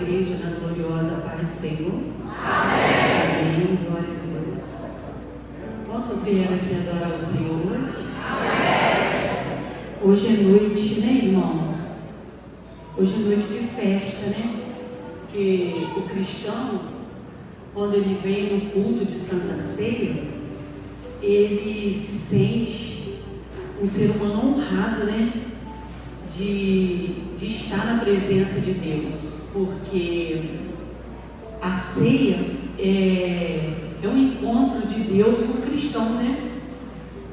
igreja na gloriosa paz do Senhor? Amém. Amém. Glória a Deus. Quantos vieram aqui adorar o Senhor hoje? Amém. Hoje é noite, né, irmão? Hoje é noite de festa, né? Porque o cristão, quando ele vem no culto de Santa Ceia, ele se sente um ser humano honrado, né? De estar na presença de Deus, porque a ceia é um encontro de Deus com o cristão, né?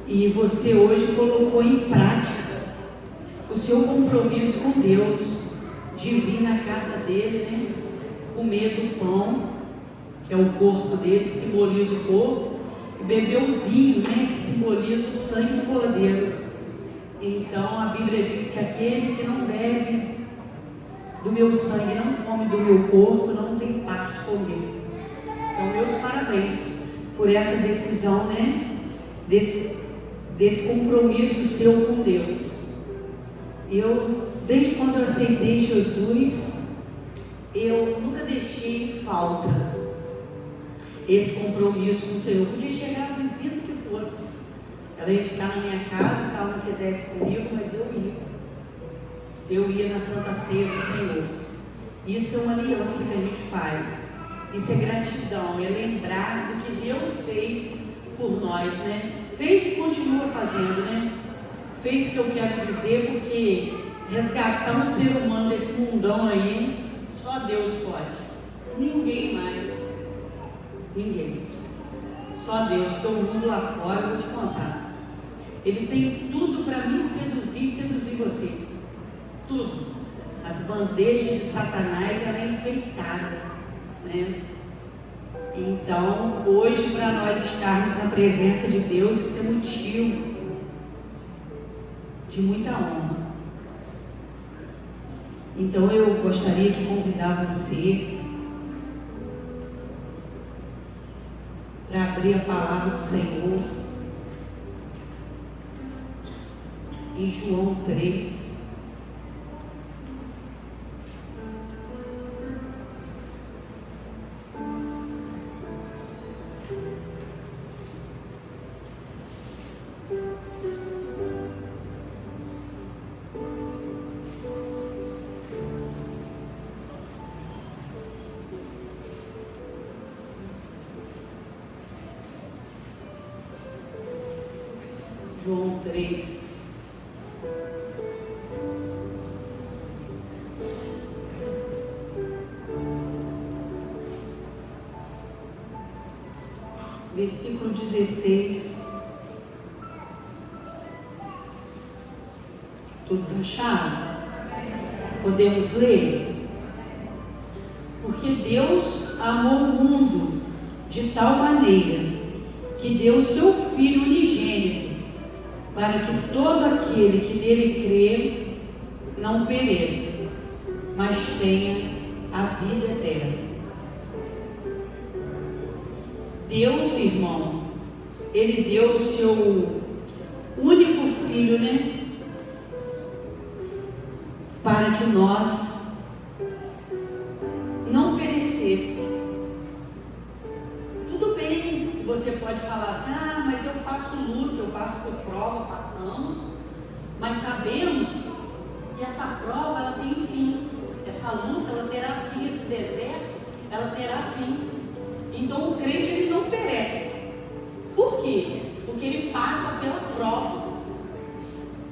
E você hoje colocou em prática o seu compromisso com Deus, de vir na casa dele, né? Comer do pão, que é o corpo dele, que simboliza o corpo, e beber o vinho, né? Que simboliza o sangue do Cordeiro. Então a Bíblia diz que aquele que não bebe do meu sangue, não come do meu corpo, não tem parte comigo. Então meus parabéns por essa decisão, né? Desse compromisso seu com Deus. Desde quando eu aceitei Jesus, eu nunca deixei em falta esse compromisso com o Senhor. Eu podia chegar a visita que fosse, ela ia ficar na minha casa se ela não quisesse comigo, mas eu ia na Santa Ceia do Senhor. Isso é uma aliança que a gente faz, isso é gratidão, é lembrar do que Deus fez por nós, né? Fez e continua fazendo, né? Fez, que eu quero dizer, porque resgatar um ser humano desse mundão aí, só Deus pode. Ninguém mais. Ninguém. Só Deus. Todo mundo lá fora, eu vou te contar. Ele tem tudo para me seduzir e seduzir você. Tudo. As bandejas de Satanás, ela é enfeitada, né? Então, hoje, para nós estarmos na presença de Deus, isso é motivo de muita honra. Então eu gostaria de convidar você para abrir a palavra do Senhor em João 3. João 3. Versículo 16. Todos acharam? Podemos ler? Porque Deus amou o mundo de tal maneira que deu o seu Filho unigênito, para que todo aquele que nele crê não pereça, mas tenha a vida eterna. Deus, irmão, Ele deu o seu único Filho, né? Para que nós não perecesse. Tudo bem, você pode falar assim, mas eu passo luta, eu passo por prova, passamos, mas sabemos que essa prova, ela tem fim, essa luta, ela terá fim, esse deserto, ela terá fim. Então o crente, ele não perece. Por quê? Porque ele passa pela prova,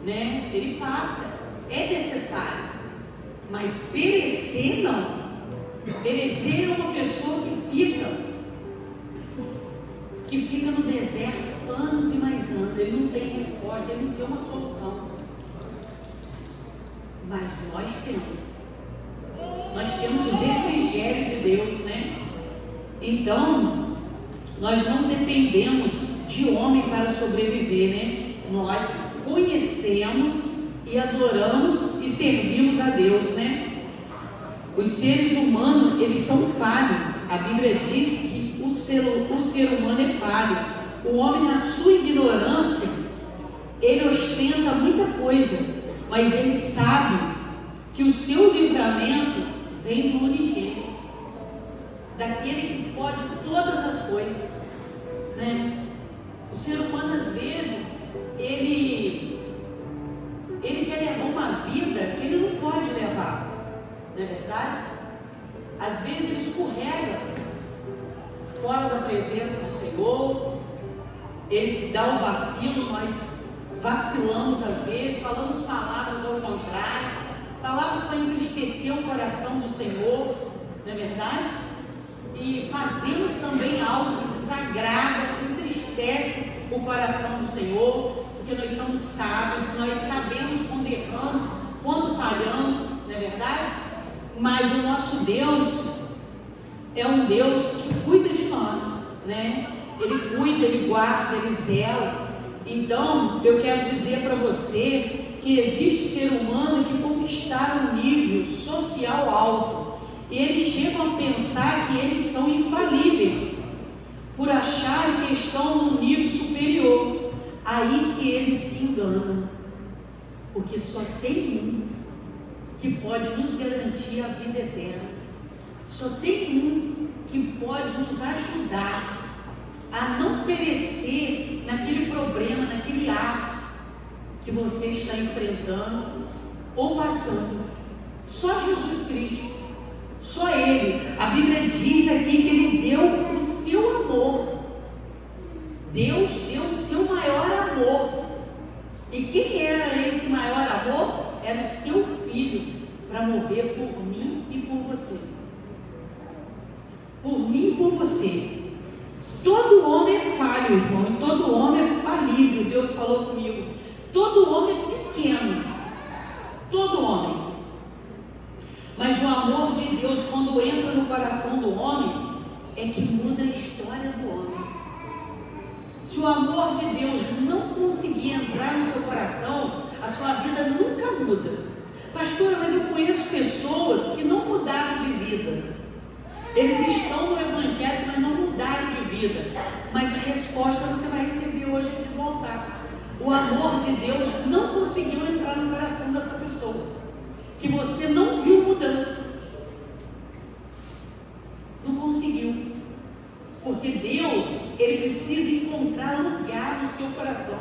né? Ele passa, é necessário, mas perecer não. Perecer é uma pessoa que fica no deserto anos e mais anos, ele não tem resposta, ele não tem uma solução. Mas nós temos o refrigério de Deus, né? Então, nós não dependemos de homem para sobreviver, né? Nós conhecemos e adoramos e servimos a Deus, né? Os seres humanos, eles são falhos. A Bíblia diz que o ser humano é falho. O homem, na sua ignorância, ele ostenta muita coisa, mas ele sabe que o seu livramento vem do unigênito. daquele que pode todas as coisas, né? O ser humano, às vezes, ele quer levar uma vida que ele não pode levar, não é verdade? Às vezes ele escorrega fora da presença do Senhor, ele dá um vacilo, nós vacilamos às vezes, falamos palavras ao contrário, palavras para entristecer o coração do Senhor, não é verdade? E fazemos também algo que desagrada, que entristece o coração do Senhor, porque nós somos sábios, nós sabemos quando erramos, quando falhamos, não é verdade? Mas o nosso Deus é um Deus que cuida de nós, né? Ele cuida, Ele guarda, Ele zela. Então, eu quero dizer para você que existe ser humano que conquistaram um nível social alto. E eles chegam a pensar que eles são infalíveis, por acharem que estão num nível superior. Aí que eles se enganam, porque só tem um que pode nos garantir a vida eterna. Só tem um que pode nos ajudar a não perecer naquele problema, naquele ato que você está enfrentando ou passando. Só Jesus Cristo. Só Ele. A Bíblia diz aqui que Ele deu o seu amor. Deus deu o seu maior amor. E quem era esse maior amor? Era o seu Filho, para morrer por mim e por você. Por mim e por você. Todo homem é falho, irmão, e todo homem é falível. Deus falou comigo. Todo homem é pequeno. Todo homem. Mas o amor de Deus, quando entra no coração do homem, é que muda a história do homem. Se o amor de Deus não conseguir entrar no seu coração, a sua vida nunca muda. Pastora, mas eu conheço pessoas que não mudaram de vida. Eles estão no Evangelho, mas não mudaram de vida. Mas a resposta você vai receber hoje aqui no altar. O amor de Deus não conseguiu entrar no coração dessa pessoa. Que você não viu mudança. Não conseguiu. Porque Deus, Ele precisa encontrar lugar no seu coração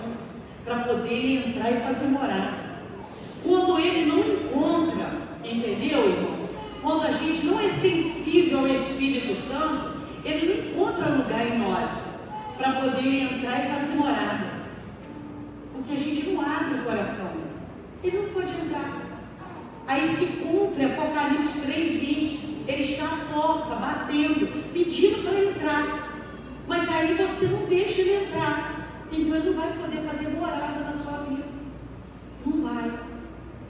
para poder Ele entrar e fazer morar. Quando Ele não encontra, entendeu, irmão? Quando a gente não é sensível ao Espírito Santo, Ele não encontra lugar em nós para poder Ele entrar e fazer morada. Porque a gente não abre o coração. Ele não pode entrar. Aí se cumpre Apocalipse 3:20. Ele está à porta, batendo, pedindo para entrar. Mas aí você não deixa ele entrar. Então ele não vai poder fazer morada na sua vida. Não vai.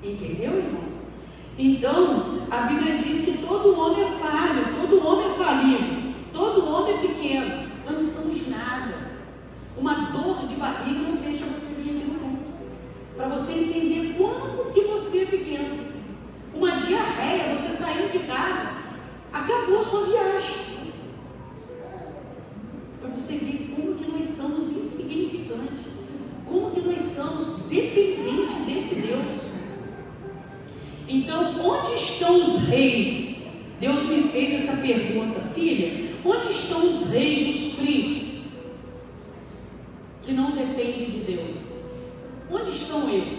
Entendeu, irmão? Então, a Bíblia diz que todo homem é falho, todo homem é falível, todo homem é pequeno. Nós não somos nada. Uma dor de barriga não deixa você vir aqui no mundo. Para você entender quanto que você é pequeno. Uma diarreia, você saindo de casa, acabou a sua viagem. Para você ver como que nós somos insignificantes, como que nós somos dependentes desse Deus. Então, onde estão os reis? Deus me fez essa pergunta, filha, onde estão os reis, os príncipes, que não dependem de Deus? Onde estão eles?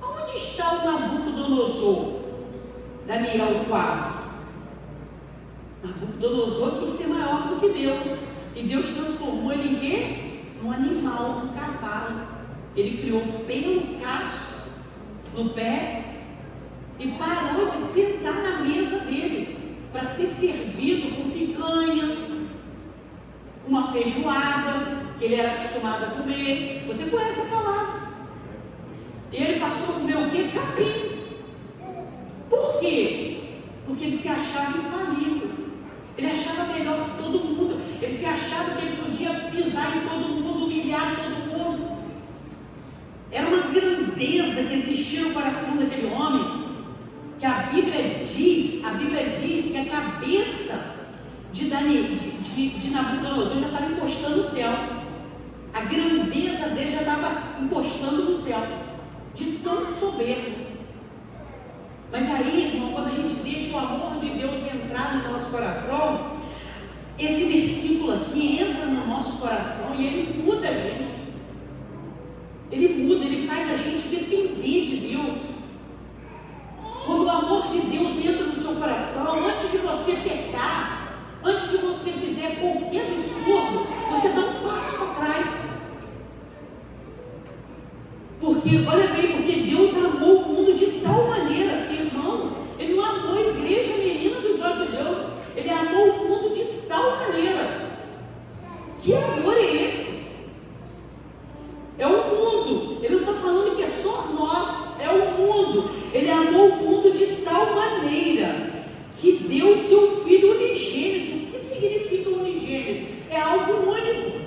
Onde está o Nabucodonosor? Daniel 4. Nabucodonosor quis ser maior do que Deus. E Deus transformou ele em quê? Num animal, num cavalo. Ele criou pelo casco no pé e parou de sentar na mesa dele para ser servido com picanha, uma feijoada que ele era acostumado a comer. Você conhece a palavra? Ele passou a comer o quê? Capim. Por quê? Porque ele se achava infalível. Ele achava melhor que todo mundo. Ele se achava que ele podia pisar em todo mundo, humilhar todo mundo. Era uma grandeza que existia no coração daquele homem, que a Bíblia diz que a cabeça de Nabucodonosor já estava encostando no céu. A grandeza dele já estava encostando no céu, de tão soberbo. Mas aí, irmão, quando a gente deixa o amor de Deus entrar no nosso coração, nosso coração e Ele muda a gente. Ele muda, Ele faz a gente depender de Deus. Quando o amor de Deus entra no seu coração, antes de você pecar, antes de você fizer qualquer absurdo, você dá um passo para trás. Porque, olha bem, porque Deus amou o mundo de tal maneira, irmão, Ele não amou a igreja menina dos olhos de Deus, Ele amou o mundo de tal maneira. Que amor é esse? É o mundo. Ele não está falando que é só nós, é o mundo. Ele amou o mundo de tal maneira que deu seu Filho unigênito. O que significa unigênito? É algo único.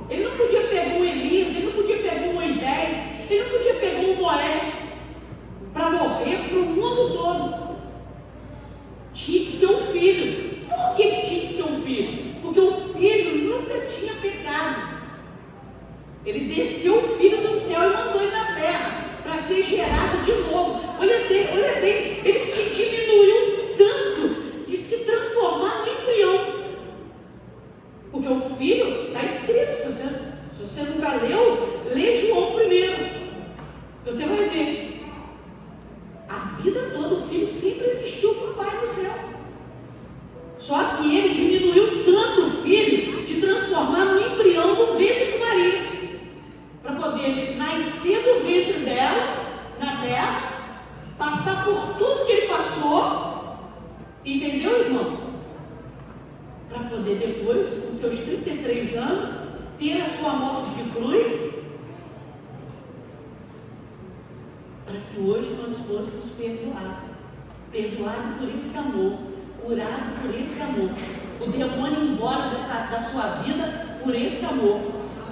Ele não podia pegar um Elias, ele não podia pegar um Moisés, ele não podia pegar um Noé para morrer para o mundo todo. Tinha que ser um filho. Por que tinha que ser um filho? Porque o filho nunca tinha pecado. Ele desceu o filho do céu e mandou ele na terra para ser gerado de novo. Olha bem, ele se diminuiu tanto de se transformar no embrião. Porque o filho está escrito, se você nunca leu, lê João primeiro. Você vai ver. A vida toda o filho sempre existiu com o Pai no céu. Só que ele diminuiu tanto o filho de transformar no embrião do ventre de Maria, para poder nascer do ventre dela na terra, passar por tudo que ele passou, entendeu, irmão? Para poder depois, com seus 33 anos, ter a sua morte de cruz, para que hoje nós fôssemos perdoados por esse amor, curado por esse amor, o demônio embora da sua vida por esse amor,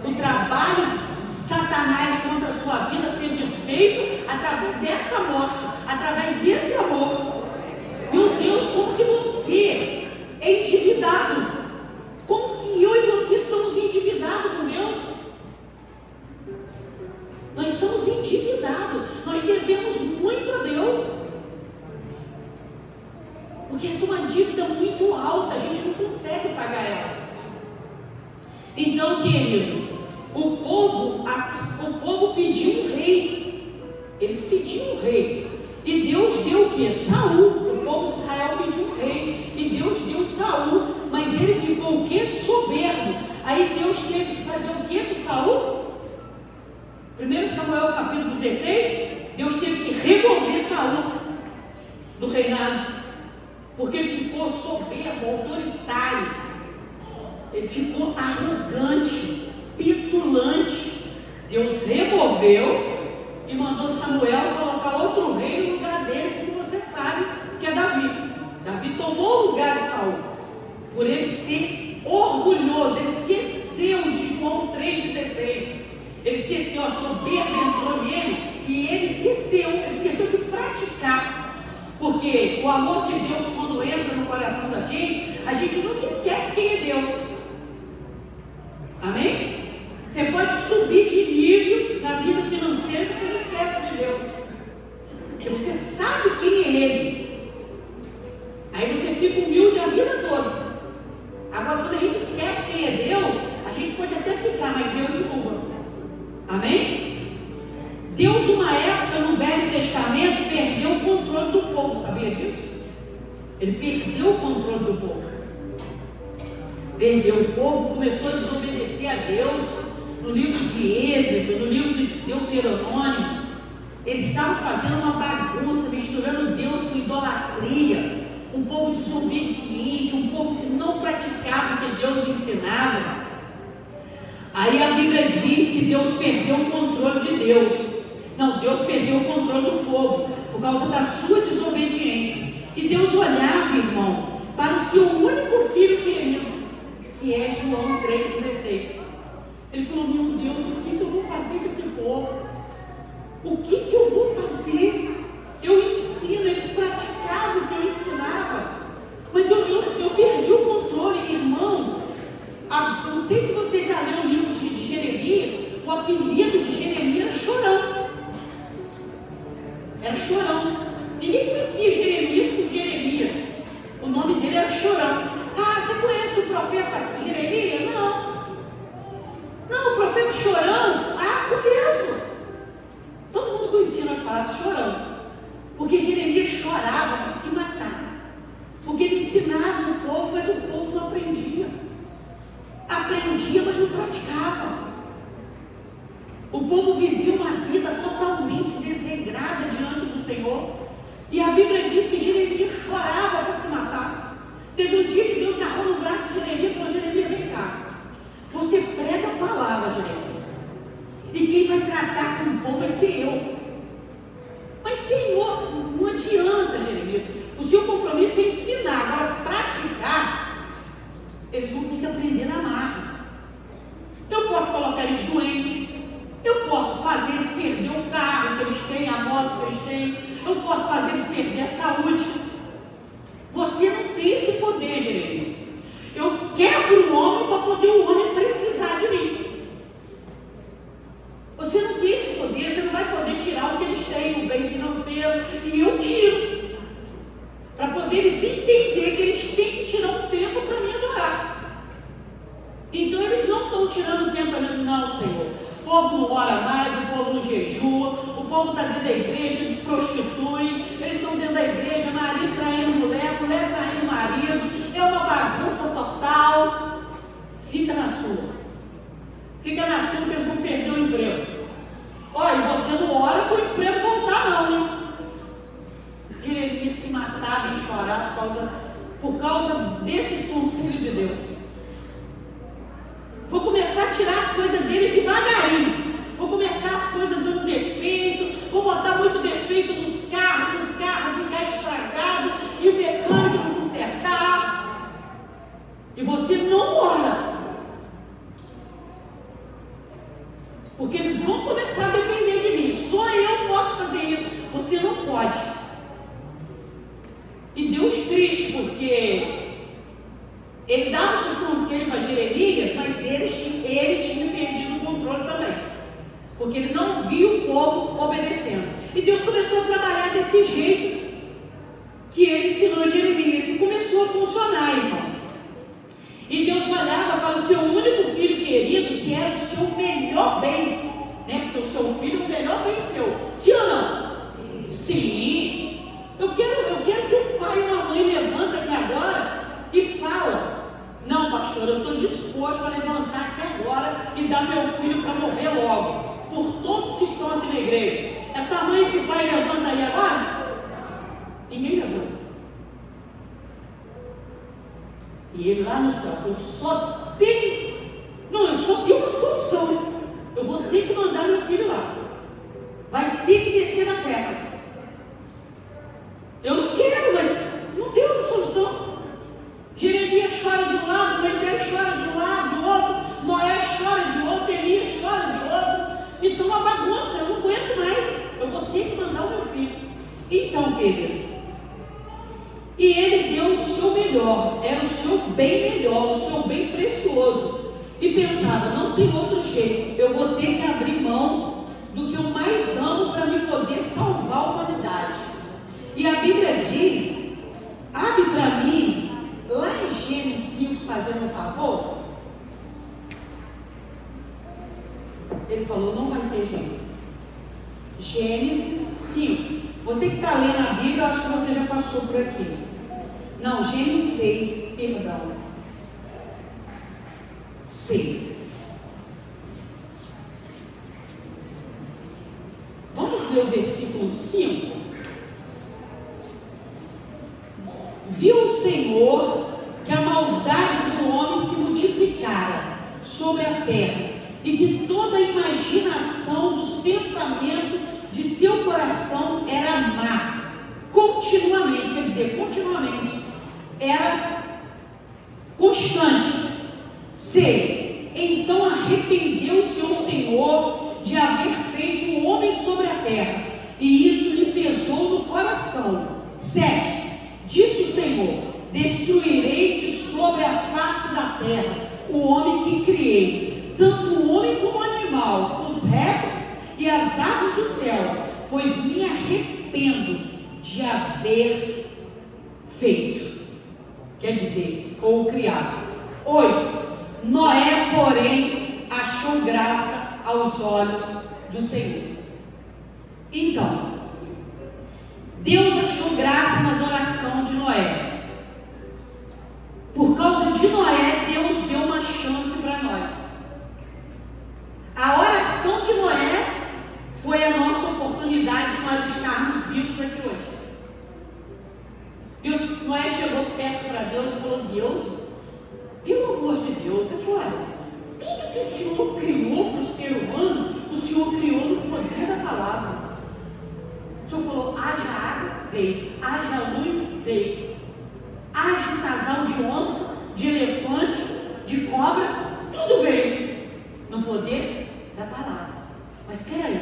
o trabalho de Satanás contra a sua vida ser desfeito através dessa morte, através desse amor. Meu Deus, como que você é endividado? Como que eu e você somos endividados com Deus? Nós somos endividados, nós devemos muito a Deus. Porque essa é uma dívida muito alta, a gente não consegue pagar ela. Então, querido, o povo pediu um rei. Eles pediam um rei. E Deus deu o quê? Saul. O povo de Israel pediu um rei. E Deus deu Saul. Mas ele ficou o quê? Soberbo. Aí Deus teve que fazer o quê com Saul? 1 Samuel capítulo 16, Deus teve que remover Saul do reinado. Porque ele ficou soberbo, autoritário, ele ficou arrogante, petulante. Deus removeu e mandou Samuel colocar outro rei no lugar dele, como você sabe, que é Davi. Davi tomou o lugar de Saul, por ele ser orgulhoso. Ele esqueceu de João 3,16. Ele esqueceu, a soberba entrou nele e ele esqueceu de praticar. Porque o amor de Deus, quando entra no coração da gente, a gente nunca esquece quem é Deus. Amém? Você pode subir de nível na vida financeira e você não esquece de Deus. Porque você sabe quem é Ele. Aí você fica humilde a vida toda. Agora, quando a gente esquece quem é Deus, a gente pode até ficar, mas Deus derruba. Amém? Deus, uma época no Velho Testamento, perdeu o controle do povo, sabia disso? Ele perdeu o controle do povo. Perdeu o povo, começou a desobedecer a Deus. No livro de Êxodo, no livro de Deuteronômio, eles estavam fazendo uma bagunça, misturando Deus com idolatria. Um povo desobediente, um povo que não praticava o que Deus ensinava. Aí a Bíblia diz que Deus perdeu o controle de Deus. Não, Deus perdeu o controle do povo por causa da sua desobediência. E Deus olhava, irmão, para o seu único filho querido, que é João 3,16. Ele falou: meu Deus, o que eu vou fazer com esse povo? O que eu vou fazer? Eu ensino, eles praticavam o que eu ensinava, mas eu perdi o controle, irmão. Não sei se você já leu o livro de Jeremias. O apelido de Jeremias era Chorão. Era Chorão. Ninguém conhecia Jeremias por Jeremias. O nome dele era Chorão. Ah, você conhece o profeta porque o homem precisar de mim. Você não tem esse poder, você não vai poder tirar o que eles têm, o bem financeiro, e eu tiro. Para poder eles entender que eles têm que tirar um tempo para me adorar. Então eles não estão tirando tempo para me adorar, não, Senhor. O povo não ora mais, o povo não jejua, o povo está dentro da igreja, eles prostituem, eles estão dentro da igreja, marido traindo mulher, mulher traindo marido, é uma bagunça total. Fica na sua. Fica na sua que eles vão perder o emprego. Olha, você não ora para o emprego voltar não, hein? Jeremias se matava e chorar por causa desses conselhos de Deus. Vou começar a tirar as coisas deles devagarinho. Vou começar as coisas dando defeito, vou botar muito defeito nos carros ficar estragado e o mecânico não consertar. E você não ora. Porque eles vão começar a depender de mim. Só eu posso fazer isso. Você não pode. E Deus triste, porque ele dava os seus conselhos para Jeremias, mas ele tinha perdido o controle também. Porque ele não viu o povo obedecendo. E Deus começou a trabalhar desse jeito que ele ensinou a Jeremias. E começou a funcionar, irmão. E Deus olhava para o seu único filho querido, que era o seu melhor bem, né? Porque o seu filho é o melhor bem seu. Sim ou não? Sim. Eu quero que o pai e a mãe levanta aqui agora e fala: não, pastor, eu estou disposto a levantar aqui agora e dar meu filho para morrer logo, por todos que estão aqui na igreja. Essa mãe e esse pai levanta aí agora? Ninguém levanta. E ele lá no céu, eu só tenho uma solução. Eu vou ter que mandar meu filho lá. Vai ter que descer na terra. Eu não quero, mas não tem outra solução. Jeremias chora de um lado, Moisés chora de um lado, do outro, Noé chora de outro, Elias chora de outro. Então uma bagunça, eu não aguento mais. Eu vou ter que mandar o meu filho. Então, querido, e ele deu o seu melhor, era o seu bem melhor, o seu bem precioso. E pensava, não tem outro jeito, eu vou ter que abrir mão do que eu mais amo para me poder salvar a humanidade. E a Bíblia diz, abre para mim, lá em Gênesis 5, fazendo um favor. Ele falou, não vai ter jeito. Gênesis 5. Você que está lendo a Bíblia, eu acho que você já passou por aqui. Não, Gênesis 6, perdão. 6. Vamos ler o versículo 5. Viu o Senhor que a maldade do homem se multiplicara sobre a terra, e que toda a imaginação dos pensamentos de seu coração era má, continuamente, quer dizer, continuamente, era constante. 6. Então arrependeu-se o Senhor de haver feito o homem sobre a terra, e isso lhe pesou no coração. 7. Disse o Senhor: destruirei de sobre a face da terra o homem que criei, tanto o homem como o animal, os répteis e as aves do céu, pois me arrependo de haver feito. Quer dizer, ou criado. 8. Noé, porém, achou graça aos olhos do Senhor. Então, Deus achou graça nas orações de Noé. Por causa de Noé, Deus deu uma chance para nós. A oração de Noé foi a nossa oportunidade de nós estarmos vivos aqui hoje. Noé chegou perto para Deus e falou: Deus, pelo amor de Deus, olha, tudo que o Senhor criou para o ser humano, o Senhor criou no poder da palavra. O Senhor falou: haja água, veio. Haja luz, veio. Haja um casal de onça, de elefante, de cobra, tudo veio. No poder da palavra. Mas espera aí,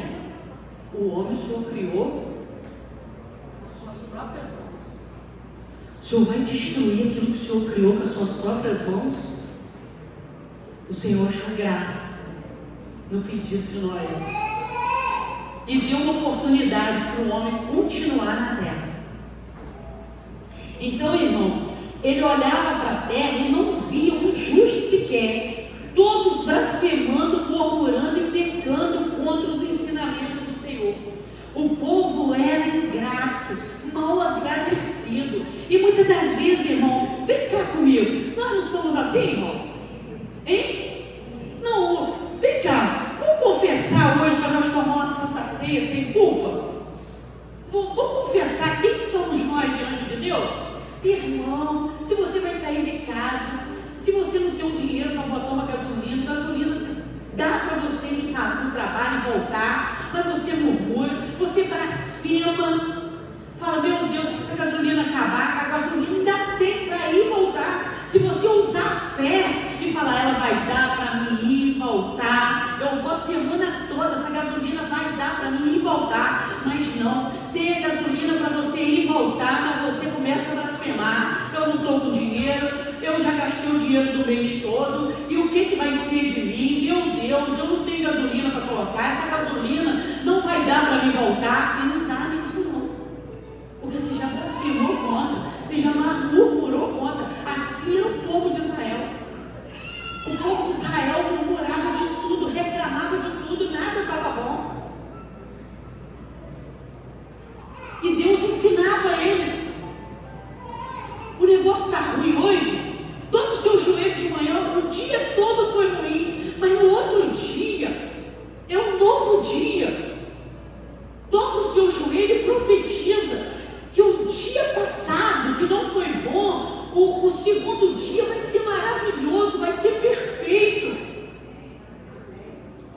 o homem o Senhor criou com as suas próprias mãos. O Senhor vai destruir aquilo que o Senhor criou com as suas próprias mãos? o Senhor achou graça no pedido de Noé e deu uma oportunidade para o homem continuar na terra. Então, irmão, ele olhava para a terra e não via um justo sequer, todos blasfemando, murmurando e pecando contra os ensinamentos do Senhor. O povo era ingrato, mal agradecido. E muitas das vezes, irmão, vem cá comigo, nós não somos assim, irmão? Hein? Não, vem cá, vamos confessar hoje para nós tomar uma santa ceia sem culpa? Vamos confessar quem somos nós diante de Deus? Irmão, se você vai sair de casa, se você não tem um dinheiro para botar uma gasolina dá para você ir no trabalho e voltar, mas você murmura, você blasfema, fala, meu Deus, se essa gasolina acabar, a gasolina ainda tem para ir e voltar. Se você usar fé e falar, ela vai dar para mim ir e voltar, eu vou a semana toda, essa gasolina vai dar para mim ir e voltar, mas não, tem a gasolina para você ir e voltar, mas você começa a blasfemar, eu não estou com dinheiro, eu já gastei o dinheiro do mês todo, e o que vai ser de mim? Meu Deus, eu não tenho gasolina para colocar, essa gasolina não vai dar para me voltar, e não dá mesmo não, porque você já blasfemou contra, você já murmurou contra. Assim era o povo de Israel. O povo de Israel murmurava de tudo, reclamava de tudo, nada estava bom. E Deus ensinava eles. O negócio está ruim hoje, todo o seu joelho de manhã, o dia todo foi ruim, mas no outro dia, é um novo dia. Toca o seu joelho e profetiza que o dia passado, que não foi bom, o segundo dia vai ser maravilhoso, vai ser perfeito.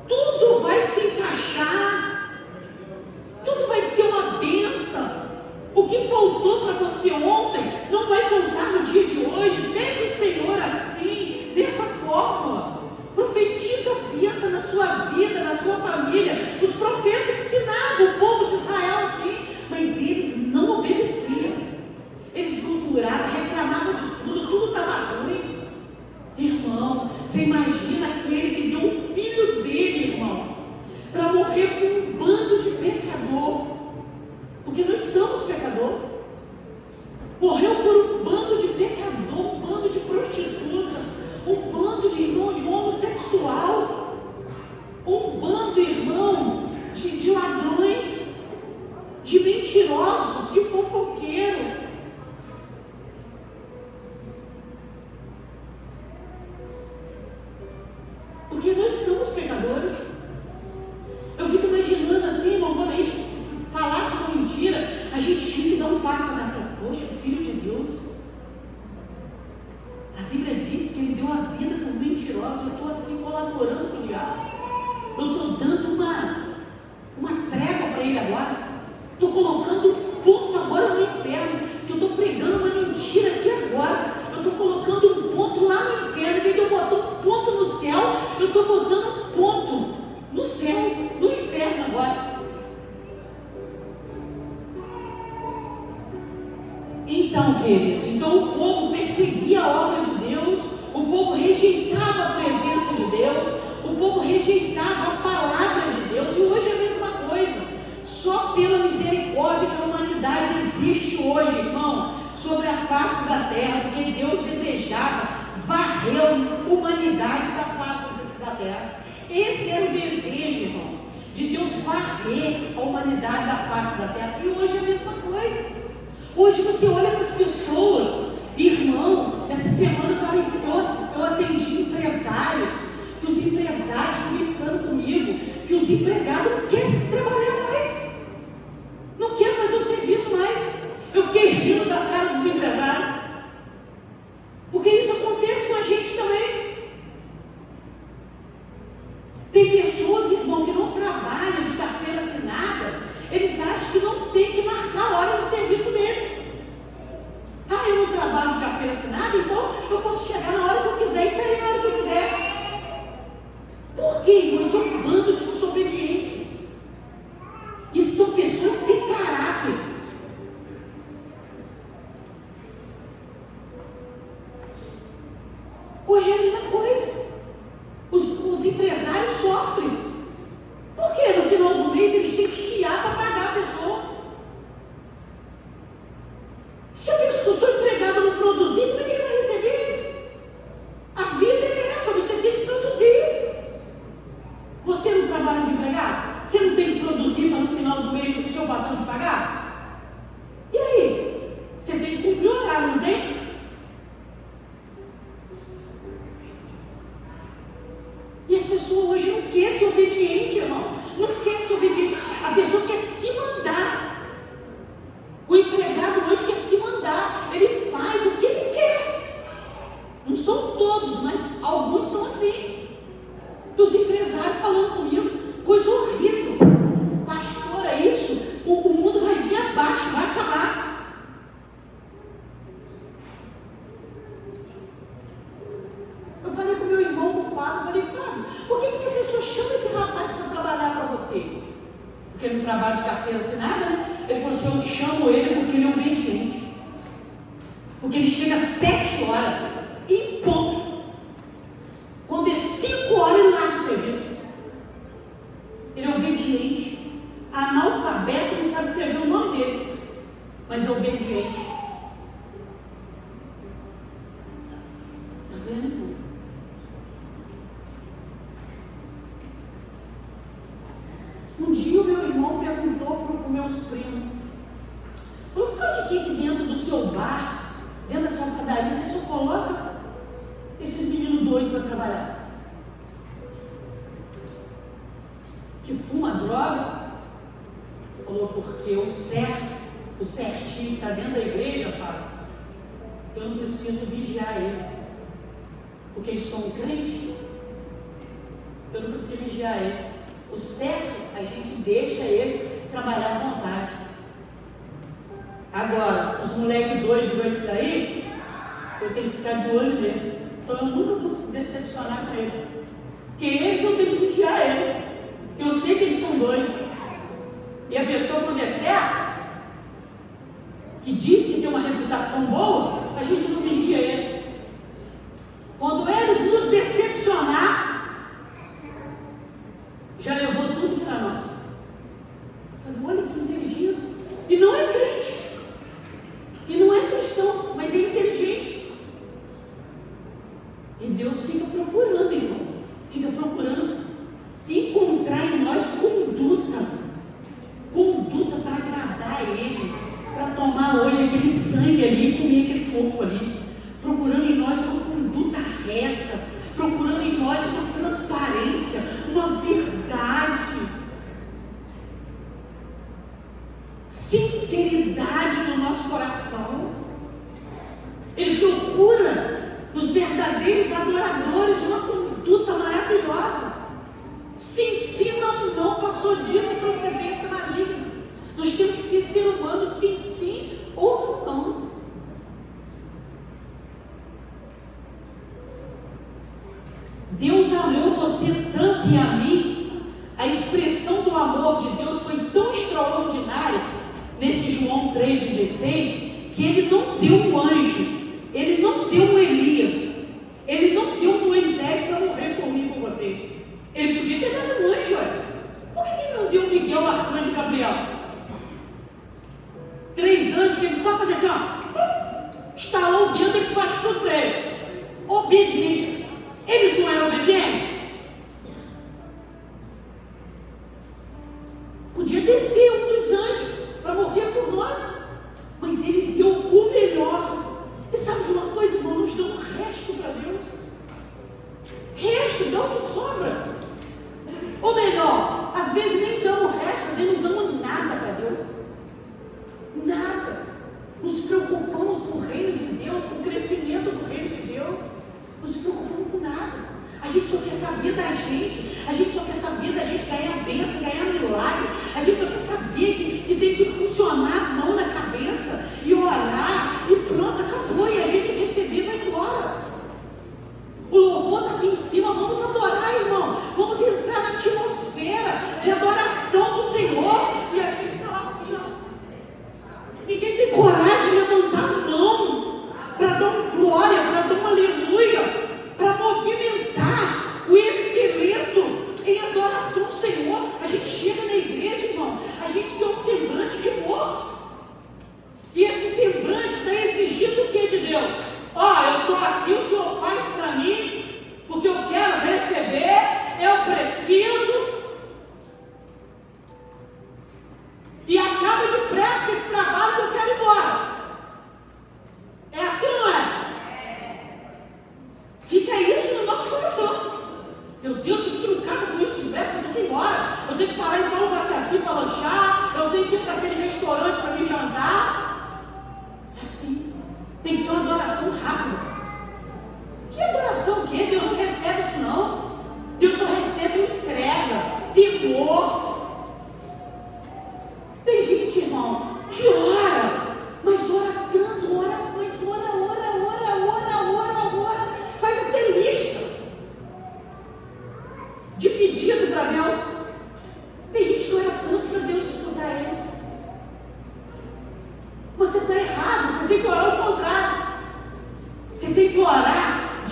Tudo vai se encaixar, tudo vai ser uma bênção. O que faltou para você ontem não vai faltar no dia de hoje. Pede o Senhor assim, dessa forma. Profetiza a bênção na sua vida, na sua família. Os profetas ensinavam o povo de Israel assim, mas eles não obedeciam. Eles murmuravam, reclamavam de tudo, tudo estava ruim. Irmão, você imagina aquele que deu o filho dele, irmão, para morrer com um bando de pecador, porque nós somos pecadores. Morreu por um bando de pecador, um bando de prostituta, um bando de irmão de homossexual, um bando, irmão, de ladrões, de mentirosos, de fofoqueiros. Porque nós somos pecadores. Eu fico imaginando assim, irmão, quando a gente falasse uma mentira, a gente tinha que dar um passo para trás. Poxa, o Filho de Deus, a Bíblia diz que Ele deu a vida por mentirosos. Eu estou aqui colaborando com o diabo. Eu estou dando uma trégua para ele agora. Estou colocando um ponto agora no inferno. Que eu estou pregando uma mentira aqui agora. Eu estou colocando um ponto lá no inferno. Em vez de eu botar um ponto no céu, eu estou botando um ponto no céu, no inferno agora. Então, querido, então o povo perseguia a obra de Deus, o povo rejeitava a presença de Deus, o povo rejeitava a palavra de Deus, e hoje é a mesma coisa. Só pela misericórdia que a humanidade existe hoje, irmão, sobre a face da terra, porque Deus desejava varrer a humanidade da face da terra. Esse era o desejo, irmão, de Deus varrer a humanidade da face da terra, e hoje é a mesma coisa. Hoje você olha para as pessoas, irmão, essa semana eu atendi empresários, que os empresários conversando comigo, que os empregados não querem trabalhar mais, não querem fazer o serviço mais. Eu fiquei rindo da cara dos empresários, porque isso acontece com a gente também. Tem pessoas, irmão, que não trabalham de carteira assinada, eles acham que não tem que marcar a hora do serviço deles. Ah, eu não trabalho de carteira assinada, então eu posso chegar na hora que eu quiser e sair na hora que eu quiser. Por quê, irmão? Isso é um bando de desobediente. Isso são pessoas sem caráter. Hoje é a mesma coisa. Amém? E as pessoas hoje não querem ser obediente, irmão. Não quer ser obediente. A pessoa quer se mandar. O empregado hoje quer se mandar. Ele faz o que ele quer. Não são todos, mas alguns são assim. Os empresários falando comigo, coisa horrível. Pastor, é isso? O mundo vai vir abaixo, vai acabar. Eu falei com meu irmão, o Fábio, falei, Fábio, por que você só chama esse rapaz para trabalhar para você? Porque ele não trabalha de carteira assinada, né? Ele falou assim, eu chamo ele porque ele é obediente. Porque ele chega às 7 horas, em ponto. Quando é 5 horas, ele larga o serviço. Ele é obediente. Analfabeto, não sabe escrever o nome dele, mas é obediente. Está vendo, irmão? Um dia o meu irmão perguntou para os meus primos, falou, por causa de que aqui dentro do seu bar, dentro da sua padaria, você só coloca esses meninos doidos para trabalhar? Que fuma droga? Falou, porque o certinho que está dentro da igreja, Fábio, eu não preciso vigiar eles, porque eles são crentes, eu não preciso vigiar eles. O certo, a gente deixa eles trabalhar à vontade. Agora, os moleques doidos esse daí, eu tenho que ficar de olho nele. Então eu nunca vou se decepcionar com eles. Porque eles eu tenho que vigiar eles. Porque eu sei que eles são doidos. E a pessoa, quando é certa, que diz que tem uma reputação boa, a gente não vigia eles. Quando eles nos decepcionar, já levou tudo para nós. Olha que inteligência. E não é crente. E não é cristão, mas é inteligente. E Deus fica procurando, irmão. Fica procurando encontrar em nós conduta. Conduta para agradar a Ele. Para tomar hoje aquele sangue ali e comer aquele corpo ali. Procurando em nós uma conduta reta. Procurando em nós uma transparência, uma verdade, sinceridade no nosso coração. Ele procura nos verdadeiros adoradores uma conduta maravilhosa. Se ensina ou não, passou disso e procedência maligna. Nós temos que ser ser humano, sim ou não. Deus amou você tanto e a mim, a expressão do amor de Deus foi tão extraordinária nesse João 3,16, que Ele não deu um anjo, Ele não deu um Elias, Ele não deu um Moisés para morrer por mim e por você. Ele podia ter dado um anjo, por que Ele não deu um Miguel, Arcanjo e Gabriel? 3 anjos que Ele só fazia assim, ó, estalou o dedo, eles fazem tudo para Ele, obediente. Eles não eram obedientes? Podia descer um dos anjos para morrer por nós, mas Ele deu o melhor. E sabe de uma coisa, irmão? Nós damos resto para Deus. Resto, dá o que sobra. Ou melhor, às vezes nem damos resto, às vezes não damos nada para Deus. Nada. Nos preocupamos com o reino de Deus, com o crescimento do reino de Deus. Não se preocupamos com nada. A gente só quer saber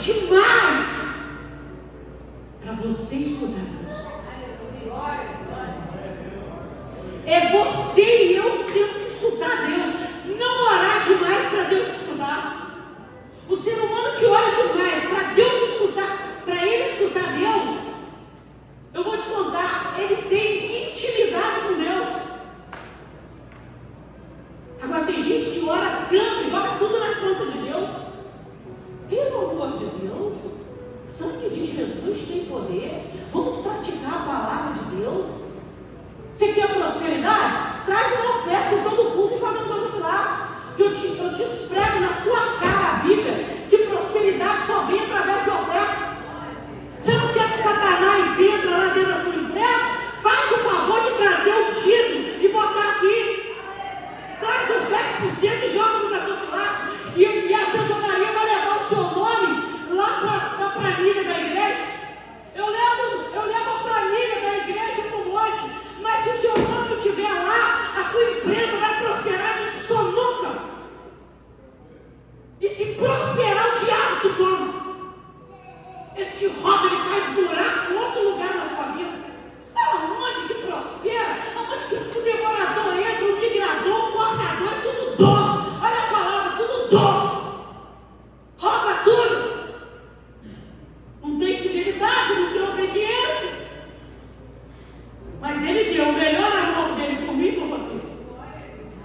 demais para você escutar Deus. É você e eu que temos que escutar Deus, não orar demais para Deus escutar. O ser humano que ora demais para Deus escutar, para ele escutar Deus, eu vou te contar, ele tem intimidade com Deus. Agora tem gente que ora tanto, joga tudo na conta de Deus. Pelo amor de Deus, sangue de Jesus tem poder. Vamos praticar a palavra de Deus. Você quer prosperidade? Traz uma oferta em todo culto e joga no meu braço. Que eu te esfrego na sua cara a Bíblia, que prosperidade só vem através de oferta. Você não quer que Satanás entre lá dentro da sua empresa? Faz o favor de trazer o dízimo e botar aqui. Traz os 10% e joga no gasofilaço. E a tesouraria vai levar o seu nome lá para a planilha da igreja. Eu levo a planilha da igreja para o monte. Mas se o seu nome não estiver lá, a sua empresa vai prosperar de só nunca. E se prosperar, o diabo te toma. Ele te rouba, ele faz buraco em outro lugar na sua vida. Aonde que prospera, aonde que o devorador entra, o migrador, o cortador, é tudo dor. Olha a palavra, tudo dor. Rouba tudo. Não tem fidelidade, não tem obediência. Mas ele deu o melhor amor dele por mim e por você.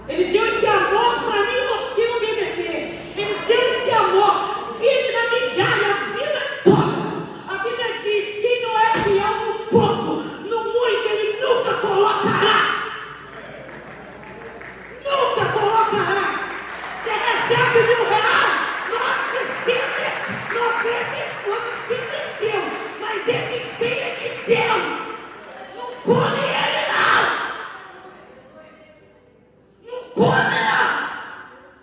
Ele deu esse amor para mim e você obedecer. Ele deu esse amor. Vive na migalha a vida toda. A Bíblia diz: quem não é fiel no pouco, no muito ele nunca colocará. Nunca colocará. Você recebe R$1.000, note simples, 90 seu. Mas esse 100 é de Deus. Não come ele não. Não come não.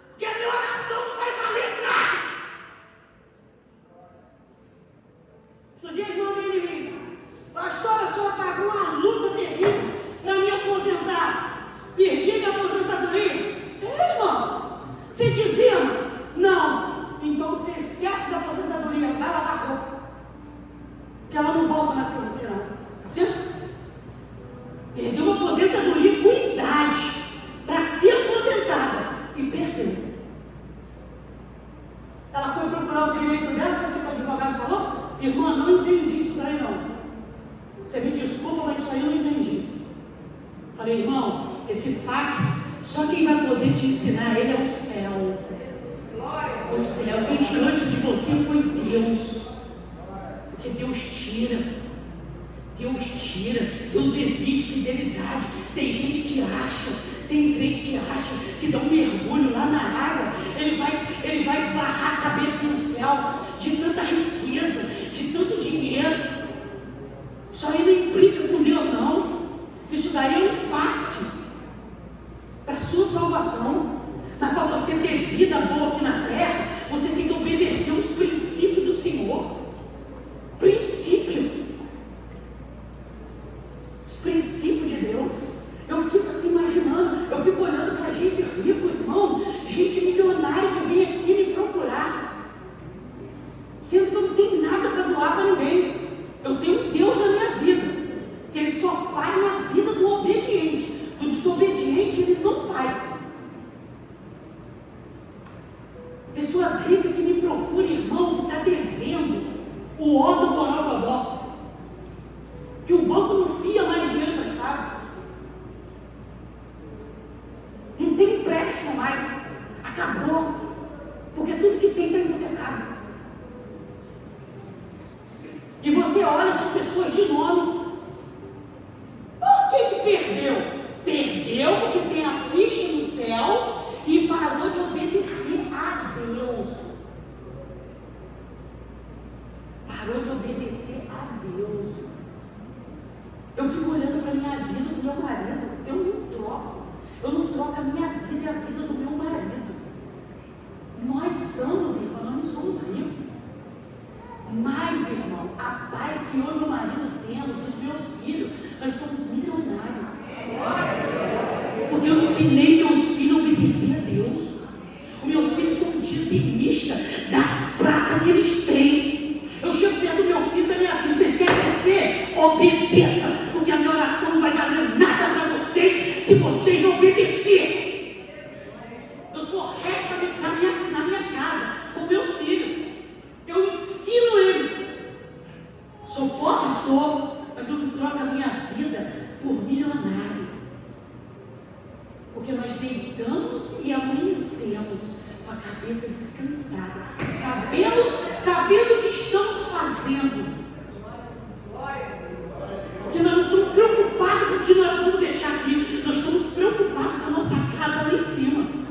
Porque a minha oração não vai valer nada. Outro dia ele mandou em mim: pastor, a senhora pagou uma luta terrível para me aposentar. Perdi minha aposentadoria. Irmão, você dizia não. Então você esquece da aposentadoria. Vai lavar roupa. Que ela não volta mais para você não. Tá vendo? Perdeu uma aposentadoria com idade para ser aposentada e perdeu. Ela foi procurar o direito dela, sabe o que o advogado falou? Irmã, não entendi isso daí não. Você me desculpa, mas isso aí eu não entendi. Falei: irmão, esse fax, só quem vai poder te ensinar ele é o céu. O céu, quem tirou isso de você foi Deus. Porque Deus tira. Deus exige fidelidade. Tem gente que acha, tem crente que acha que dá um mergulho lá na água, ele vai esbarrar a cabeça no céu, de tanta riqueza, de tanto dinheiro. Isso aí não implica com Deus não. Isso daí é um passe para a sua salvação. Mas para você ter vida boa aqui na terra, você tem que obedecer os princípios do Senhor. Os princípios de Deus. Eu fico assim imaginando, eu fico olhando para gente rica, irmão, gente milionária que vem aqui me procurar, sendo que eu não tenho nada para doar para ninguém. Eu tenho um Deus na minha vida, que Ele só faz na vida do obediente. Do desobediente Ele não faz. Pessoas ricas que me procuram, irmão, que está devendo o ó do Borogodó, que o banco não fia mais dinheiro emprestado, não tem empréstimo mais, acabou, porque tudo que tem está hipotecado. E você olha, são pessoas de nome. Por que perdeu? Perdeu porque tem a ficha no céu e parou de obedecer a Deus. Parou de obedecer a Deus. Eu fico olhando para a minha vida, do meu marido, eu não troco a minha vida e a vida do meu marido. Nós somos, irmão, nós não somos ricos. Mas, irmão, a paz que eu e meu marido temos, os meus filhos, nós somos milionários. Porque eu ensinei meus filhos a obedecer a Deus. Os meus filhos são dizimistas das pratas que eles têm. obedeça, porque a minha oração não vai valer nada para vocês se vocês não obedecerem. Eu sou reta na minha casa, com meus filhos. Eu ensino eles. Sou pobre, mas eu não troco a minha vida por milionário. Porque nós deitamos e amanhecemos com a cabeça descansada, sabendo o que estamos fazendo. Porque nós não estamos preocupados com o que nós vamos deixar aqui, nós estamos preocupados com a nossa casa lá em cima.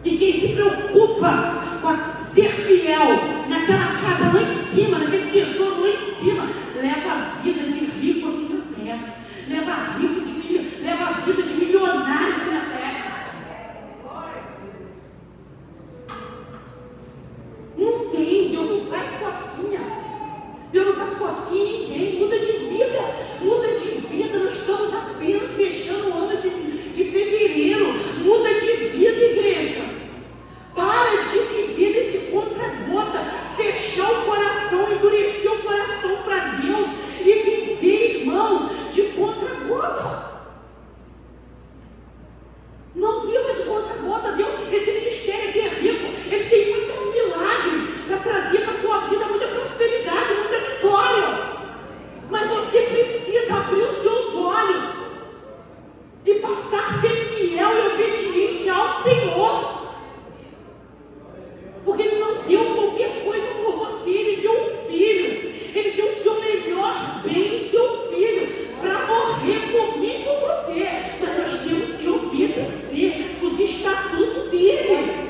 E quem se preocupa com ser fiel naquela casa lá em cima, naquele tesouro lá em cima, leva a vida de rico aqui na terra, leva a vida de milionário aqui na terra. Não tem, Deus não faz cosquinha. Deus não faz cosquinha em ninguém. Muda de vida. Nós estamos apenas fechando o ano de fevereiro. Muda de vida, igreja. Para de viver nesse contra-gota. Fechar o coração, endurecer o coração para Deus e viver, irmãos, de contra-gota. Não viva de contra-gota. Deus, esse ministério aqui é rico. Ele tem muito milagre para trazer para a sua vida, muita prosperidade, muita vitória. Mas você precisa abrir os seus olhos e passar a ser fiel e obediente ao Senhor. Porque Ele não deu qualquer coisa por você. Ele deu um filho. Ele deu o seu melhor bem, o seu filho, para morrer por mim e por você. Mas nós temos que obedecer os estatutos dele.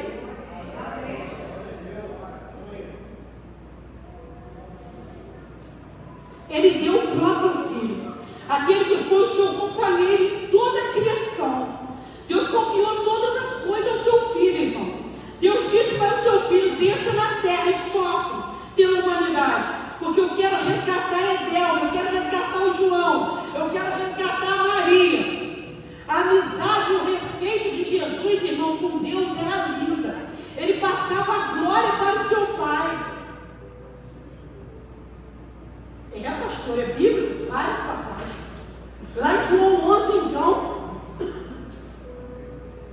Ele deu o próprio filho, aquele que foi o seu companheiro em toda a criação. Deus confiou todas as coisas ao seu filho, irmão. Deus disse para o seu filho: desça na terra e sofre pela humanidade, porque eu quero resgatar a Edelma, eu quero resgatar o João, eu quero resgatar a Maria. A amizade e o respeito de Jesus, irmão, com Deus era linda. Ele passava a glória para o seu Pai. Pastor, é bíblico, várias passagens. Lá em João 11, então,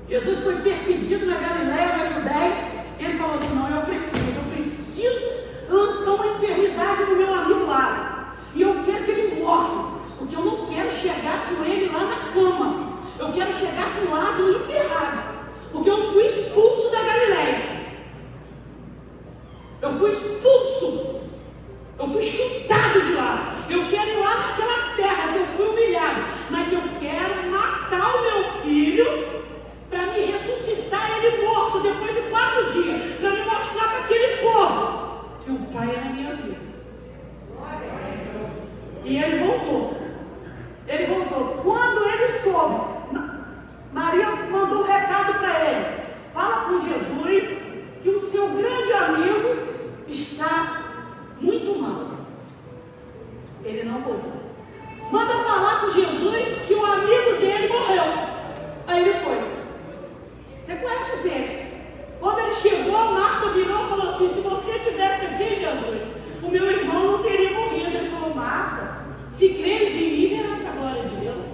Jesus foi perseguido na Galileia, na Judéia. Ele falou assim: não, eu preciso lançar uma enfermidade no meu amigo Lázaro. E eu quero que ele morra, porque eu não quero chegar com ele lá na cama. Eu quero chegar com Lázaro enterrado, porque eu fui expulso da Galileia. Eu fui expulso. Eu fui chutado de lá. Eu quero ir lá naquela terra que eu fui humilhado. Mas eu quero matar o meu filho para me ressuscitar ele morto depois de 4 dias. Para me mostrar para aquele povo que o Pai é na minha vida. E ele voltou. Ele voltou. Quando ele soube, Maria mandou um recado para ele: fala com Jesus que o seu grande amigo está muito mal. Ele não voltou. Manda falar com Jesus que o amigo dele morreu. Aí ele foi. Você conhece o texto? Quando ele chegou, Marta virou e falou assim: se você estivesse aqui, Jesus, o meu irmão não teria morrido. Ele falou: Marta, se creres em mim, verás a glória de Deus.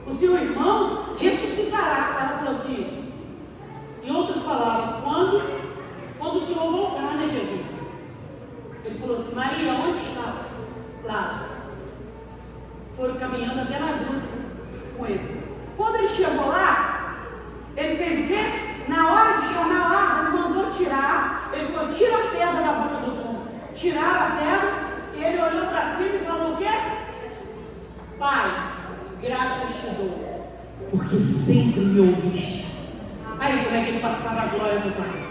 O seu irmão ressuscitará. Ela falou assim, em outras palavras, quando o Senhor voltar, né, Jesus? Ele falou assim: Maria, onde está Lázaro? Foram caminhando até na gruta com eles. Quando ele chegou lá, ele fez o quê? Na hora de chamar Lázaro, ele mandou tirar. Ele falou: tira a pedra da boca do túmulo. Tiraram a pedra, e ele olhou para cima e falou o quê? Pai, graças te dou, porque sempre me ouviste. Aí como é que ele passava a glória do Pai?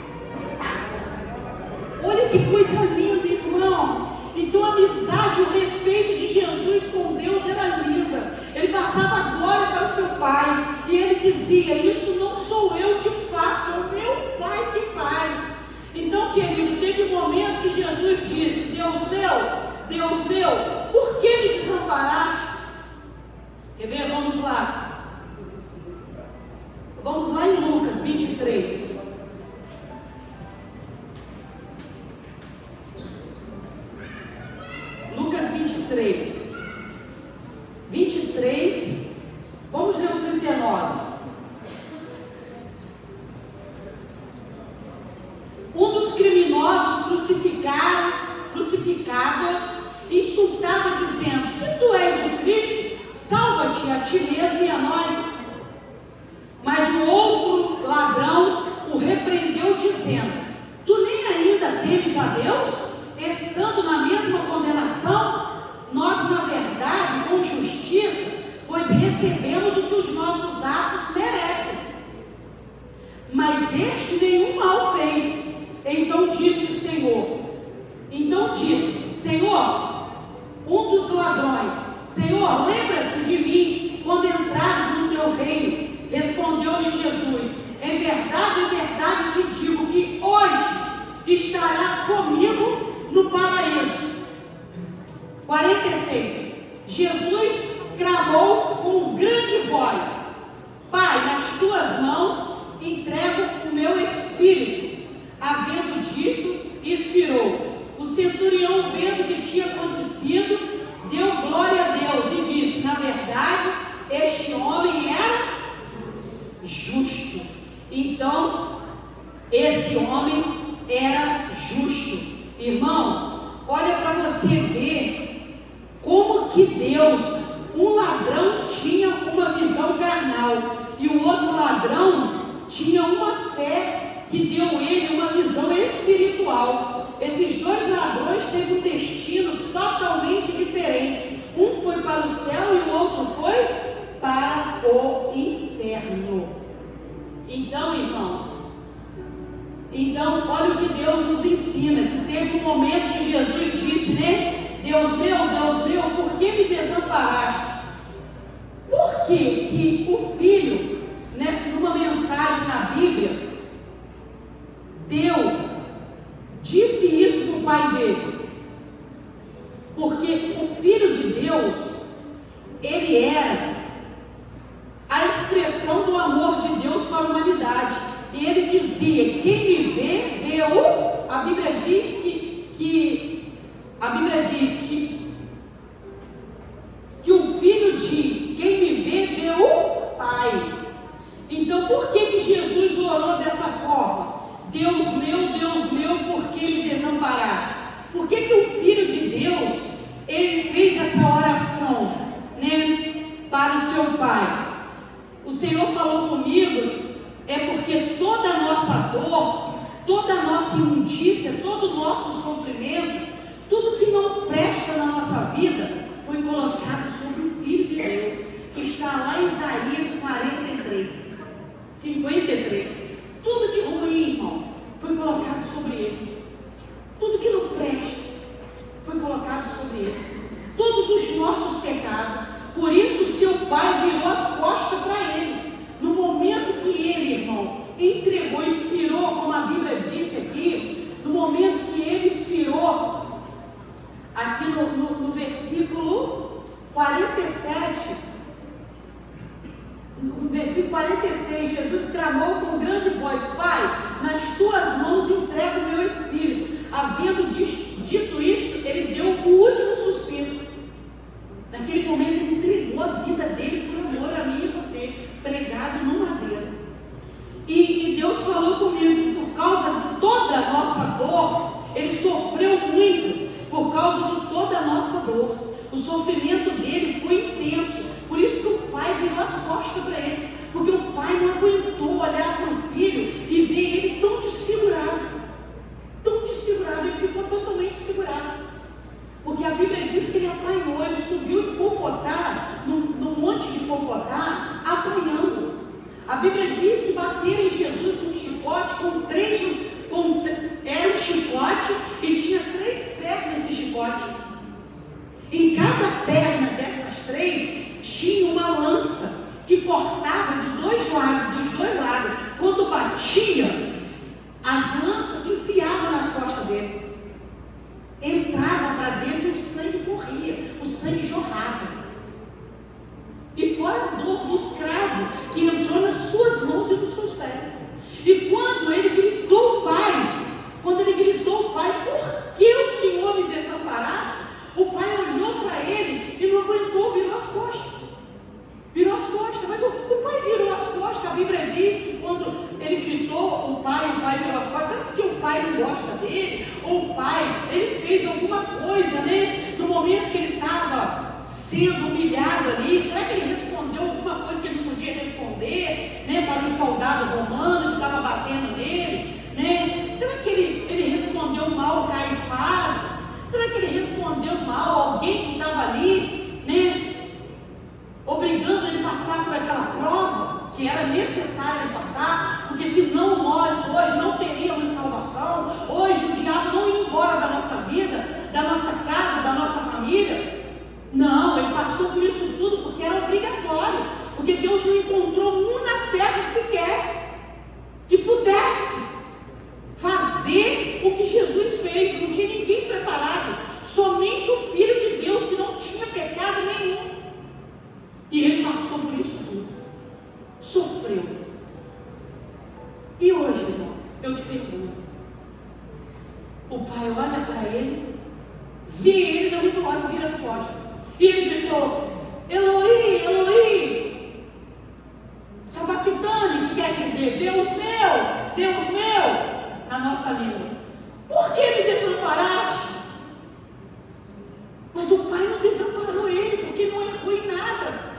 Olha que coisa linda, irmão. Então a amizade, o respeito de Jesus com Deus era linda. Ele passava a glória para o seu Pai. E ele dizia: isso não sou eu que faço, é o meu Pai que faz. Então, querido, teve um momento que Jesus disse: Deus meu, por que me desamparaste? Quer ver? Vamos lá. Vamos lá em Lucas 23. crucificados, insultava dizendo: se tu és o Cristo, salva-te a ti mesmo e a nós. Mas o outro ladrão o repreendeu dizendo: tu nem ainda temes a Deus, estando na mesma condenação? Nós, na verdade, com justiça, pois recebemos o que os nossos atos merecem. Mas este nenhum mal fez. Então disse: Senhor, um dos ladrões: Senhor, lembra-te de mim quando entrares no teu reino. Respondeu-lhe Jesus: em verdade te digo que hoje estarás comigo no paraíso. 46. Jesus clamou com grande voz: Pai, nas tuas mãos entrego o meu espírito. Havendo dito, expirou. O centurião, vendo o que tinha acontecido, deu glória a Deus e disse: na verdade, este homem era justo. Então, esse homem era justo. Irmão, olha para você ver como que Deus, um ladrão tinha uma visão carnal e o outro ladrão tinha uma fé que deu ele uma visão espiritual. Esses dois ladrões teve um destino totalmente diferente. Um foi para o céu e o outro foi para o inferno. Então, irmãos, olha o que Deus nos ensina, que teve um momento que Jesus disse, né? Deus meu, por que me desamparaste? Por que o Filho, né, numa mensagem na Bíblia, disse isso para o Pai dele? Porque o Filho de Deus, ele era a expressão do amor de Deus para a humanidade. E ele dizia: quem me vê o... A Bíblia diz que o Filho diz: quem me vê o Pai. Então por que Jesus orou dessa forma? Deus meu, por que me desamparaste? Por que o Filho de Deus, ele fez essa oração, né, para o seu Pai? O Senhor falou comigo, é porque toda a nossa dor, toda a nossa imundícia, todo o nosso sofrimento, tudo que não presta na nossa vida, foi colocado sobre o Filho de Deus, que está lá em Isaías 53. Tudo de ruim, irmão, foi colocado sobre ele. Tudo que não presta, foi colocado sobre ele. Todos os nossos pecados. Por isso, seu Pai virou as costas para ele. No momento que ele, irmão, entregou, expirou, como a Bíblia disse aqui, no momento que ele expirou, aqui no versículo 47, no versículo 46, Jesus clamou com grande voz: Pai, nas tuas mãos entrego o meu espírito. Havendo dito isto, ele deu o último suspiro. Naquele momento ele entregou a vida dele por amor a mim e você, pregado no madeiro. E Deus falou comigo que por causa de toda a nossa dor, ele sofreu muito por causa de toda a nossa dor. O sofrimento dele foi intenso. Por isso que o Pai virou as costas para ele. Porque o Pai não aguentou olhar para o Filho e ver ele tão desfigurado. Ele ficou totalmente desfigurado. Porque a Bíblia diz que ele apanhou, ele subiu em Popotá, no monte de Popotá, apanhando. A Bíblia diz que bateram em Jesus com um chicote, era um chicote e tinha 3 pernas esse chicote. Em cada perna dessas 3 tinha uma lança que cortava dos dois lados. Quando batia, as lanças enfiavam nas costas dele. Entrava para dentro e o sangue corria, o sangue jorrava. E fora a dor do escravo que entrou nas suas mãos e nos seus pés. E quando ele gritou o Pai, por que o Senhor me desamparaste? O Pai olhou para ele e não aguentou, virou as costas. Mas o Pai virou as costas. A Bíblia diz que quando ele gritou, o Pai virou as costas. Sabe por que o pai não gosta dele, ou o pai, ele fez alguma coisa, né? No momento que ele estava sendo humilhado ali, será que ele respondeu alguma coisa que ele não podia responder, né? Para o soldado romano que estava batendo nele, né? Será que ele respondeu mal ao Caifás? Será que ele respondeu mal a alguém que estava ali, né? Obrigando ele a passar por aquela prova que era necessário ele passar, porque senão nós hoje não teríamos salvação. Hoje o diabo não ia embora da nossa vida, da nossa casa, da nossa família. Não, ele passou por isso tudo porque era obrigatório, porque Deus não encontrou um na terra sequer que pudesse fazer o que Jesus fez. Não tinha ninguém preparado, somente o Filho de Deus, que não tinha pecado nenhum. E ele passou por isso tudo, sofreu. E hoje, irmão, eu te pergunto, o pai olha para ele, vê ele, não me olha, vira as costas, e ele gritou: Eloi, Eloi, sabactani, que quer dizer Deus meu, na nossa língua. Por que me desamparaste? Mas o pai não desamparou ele, porque não errou em nada.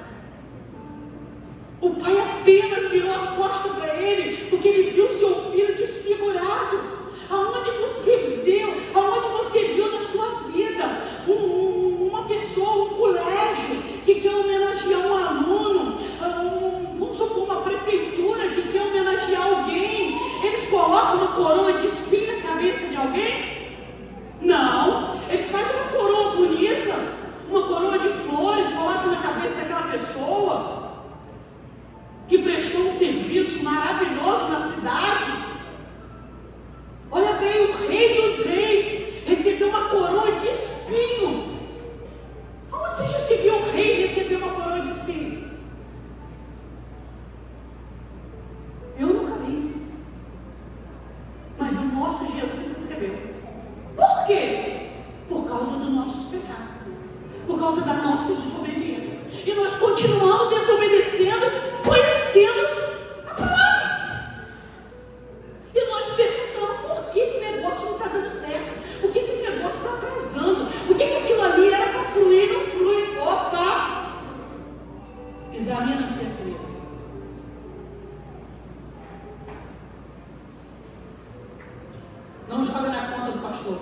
O pai apenas virou as costas para ele, porque ele viu seu filho desfigurado. Aonde você viu na sua vida uma pessoa, um colégio que quer homenagear um aluno, vamos supor uma prefeitura que quer homenagear alguém, eles colocam uma coroa de espinho na cabeça de alguém? Não, eles fazem uma coroa bonita, uma coroa de flores, colocam na cabeça daquela pessoa que prestou um serviço maravilhoso na cidade. Olha bem, o rei dos reis recebeu uma coroa de espinho. Aonde você já se viu um rei receber uma coroa de espinho? Eu nunca vi. Mas o nosso Jesus recebeu. Por quê? Por causa dos nossos pecados, por causa da nossa desobediência. E nós continuamos desobedecendo, conhecendo a palavra. E nós perguntamos: por que o negócio não está dando certo? Por que o negócio está atrasando? Por que aquilo ali era para fluir, não flui? Opa! Examina-se essa mesmo. Não joga na conta do pastor.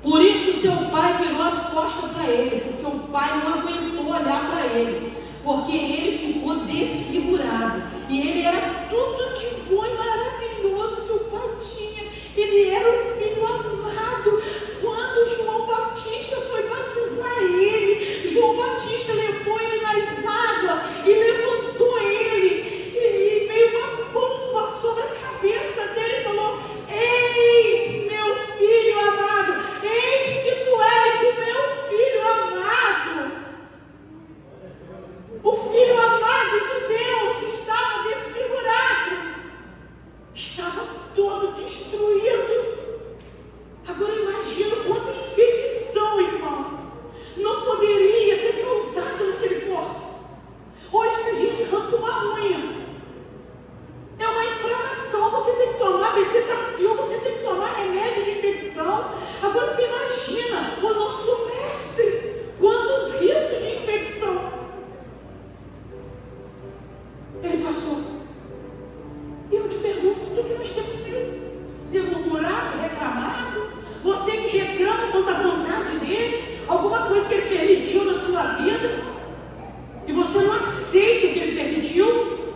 Por isso seu pai virou as costas para ele, porque o pai não aguentou olhar para ele, porque ele ficou desfigurado. E ele era tudo de bom e maravilhoso que o pai tinha. Ele era o filho amado. Quando João Batista foi batizar ele, João Batista levou ele nas águas e levantou ele. E veio uma pomba sobre a cabeça dele e falou: eis meu filho amado, eis que tu és o meu filho amado. O filho amado de Deus estava desfigurado, estava todo destruído. Agora imagina quanta infecção, irmão, não poderia ter causado naquele corpo. Hoje, se a gente arranca uma unha, é uma inflamação, você tem que tomar bezetacil, você tem que tomar remédio de infecção. Agora você imagina o nosso mestre, quantos riscos de infecção ele passou. E eu te pergunto, o que nós temos feito? Murmurado, reclamado? Você que reclama contra a vontade dele, alguma coisa que ele permitiu na sua vida, e você não aceita o que ele permitiu?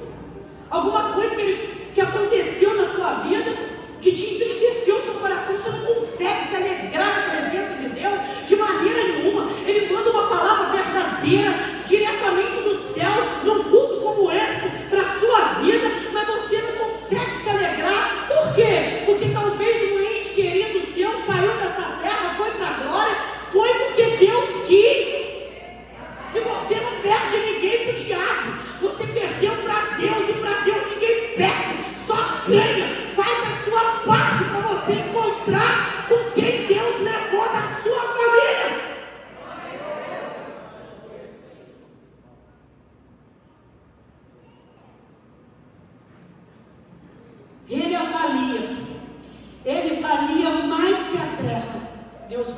Alguma coisa que aconteceu na sua vida, que te entristeceu o seu coração, você não consegue se alegrar na presença de Deus de maneira nenhuma. Ele manda uma palavra verdadeira, diretamente do céu, num culto como esse, para a sua vida, mas você não consegue se alegrar. Por quê? Porque talvez um ente querido seu saiu dessa terra, foi para a glória, foi porque Deus quis.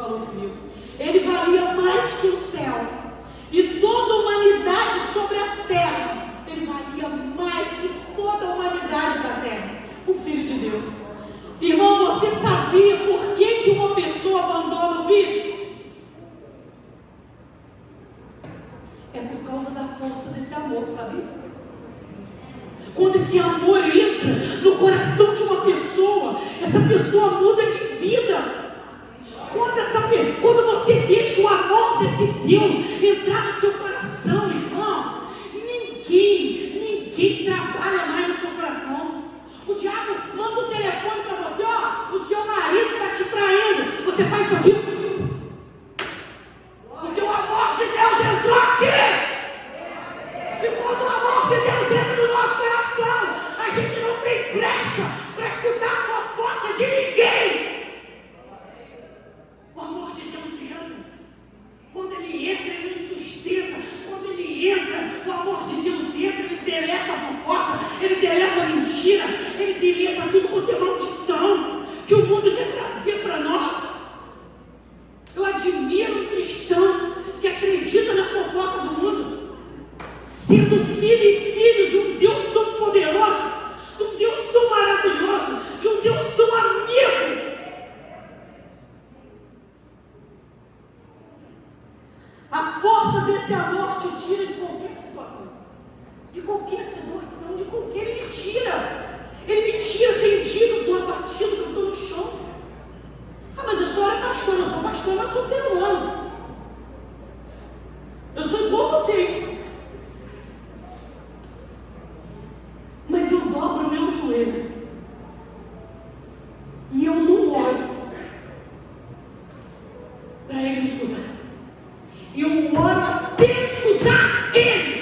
falou comigo. Ele valia mais que o céu. E toda a humanidade sobre a terra, ele valia mais que toda a humanidade da terra. O Filho de Deus. Irmão, você sabia por que uma pessoa abandona o vício? É por causa da força desse amor, sabia? Quando esse amor entra no coração de uma pessoa, essa pessoa muda de vida. Quando você deixa o amor desse Deus entrar no seu coração, irmão, ninguém trabalha mais no seu coração. O diabo manda um telefone para você, ó, o seu marido está te traindo. Você faz isso aqui. Porque o amor de Deus entrou aqui. E quando o amor de Deus entra no nosso coração, a gente não tem brecha para escutar a fofoca de ninguém. O amor de Deus entra. Quando ele entra, ele nos sustenta. Quando ele entra, o amor de Deus entra, ele deleta a fofoca, ele deleta a mentira, ele deleta tudo quanto é maldição que o mundo quer trazer para nós. Eu admiro um cristão que acredita na fofoca do mundo, sendo filho e filho de um Deus tão poderoso, de um Deus tão maravilhoso, de um Deus tão amigo. A força desse amor te tira de qualquer situação, de qualquer situação, de qualquer. Ele me tira, tem dia que eu estou abatido, que eu estou no chão. Ah, mas eu sou pastor, mas sou ser humano. Eu sou igual a vocês. Mas eu dobro o meu joelho. E eu não oro para ele me escutar. Eu oro até escutar ele.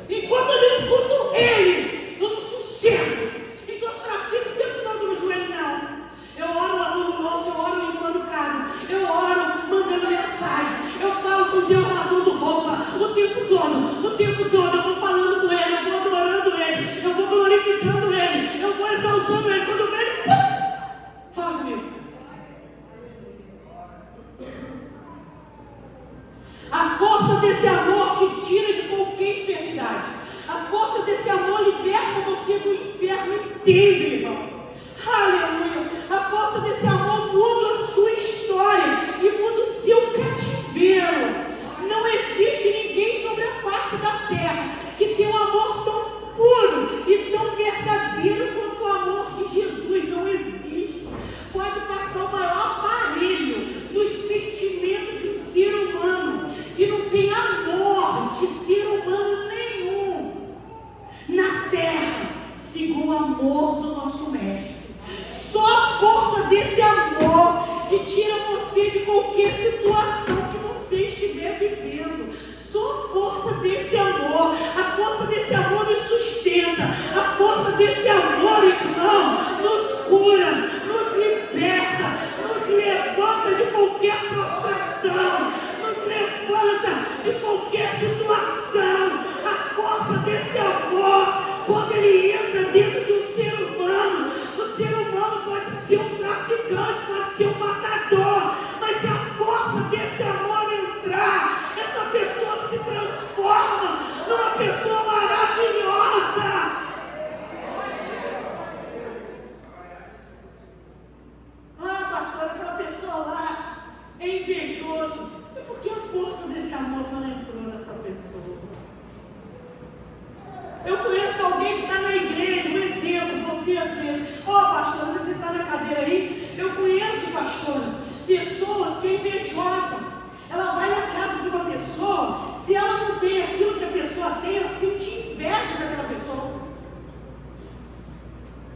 E quando eu escuto ele, eu não sossego. Então eu trafico o tempo todo no joelho, não. Eu oro lavando louça, eu oro limpando casa, eu oro mandando mensagem, eu falo com Deus lavando roupa o tempo todo. Eu vou falando com ele, eu vou adorando ele, eu vou glorificando ele, eu vou exaltando ele. Quando eu vejo, fala comigo. A força desse amor te tira de qualquer enfermidade. A força desse amor liberta você do inferno inteiro, irmão. Aleluia. A força desse amor muda a sua história e muda o seu cativeiro. Não existe ninguém sobre a face da terra que tenha um amor tão puro e tão verdadeiro quanto o amor de Jesus. Não existe. Pode passar o maior aparelho nos sentimentos de um ser humano que não tem amor de ser humano nenhum na terra igual o amor do nosso mestre. Só a força desse amor que tira você de qualquer situação que você estiver vivendo. Só a força desse amor. A força desse amor nos sustenta. A força desse amor, irmão, nos cura, nos liberta, nos levanta de qualquer prostração, nos levanta de qualquer situação. A força desse amor, quando ele entra dentro de um ser humano, o ser humano pode ser um traficante, pode ser um matador, mas se a força desse amor entrar, essa pessoa se transforma numa pessoa maravilhosa. Ah, pastor, aquela pessoa lá é invejoso. E por que a força desse amor não entrou nessa pessoa? Eu conheço alguém que está na igreja, um exemplo, você às vezes. Pastor, às vezes você está na cadeira aí. Eu conheço, pastor, pessoas que é invejosa. Ela vai na casa de uma pessoa, se ela não tem aquilo que a pessoa tem, ela sente inveja daquela pessoa.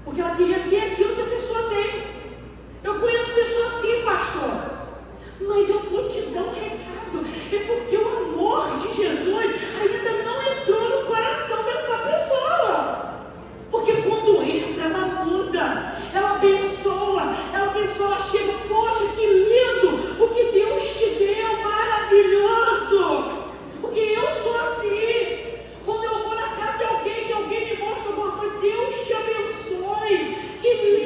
Porque ela queria ter aquilo que a pessoa tem. Eu conheço pessoas assim, pastor. Mas eu vou te dar um recado. É porque o amor de Jesus ainda não entrou no coração dessa pessoa. Porque quando entra, ela muda, ela abençoa, ela chega, poxa, que lindo, o que Deus te deu, maravilhoso. Porque eu sou assim. Quando eu vou na casa de alguém, que alguém me mostra alguma coisa, Deus te abençoe, que lindo.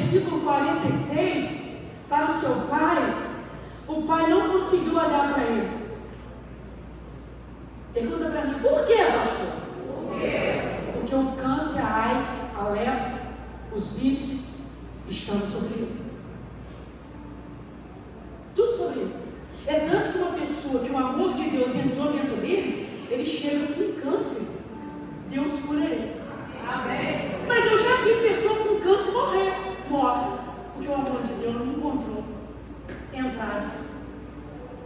versículo 46, para o seu pai, o pai não conseguiu olhar para ele. Pergunta para mim, por quê, pastor? Por quê? Porque o câncer, a AIDS, a lepra, os vícios estão sobre ele. Tudo sobre ele. É tanto que uma pessoa que o amor de Deus entrou dentro dele, ele chega com câncer. Deus cura ele. Amém. Mas eu já vi pessoa com câncer morre. Porque o amor de Deus não encontrou entrada.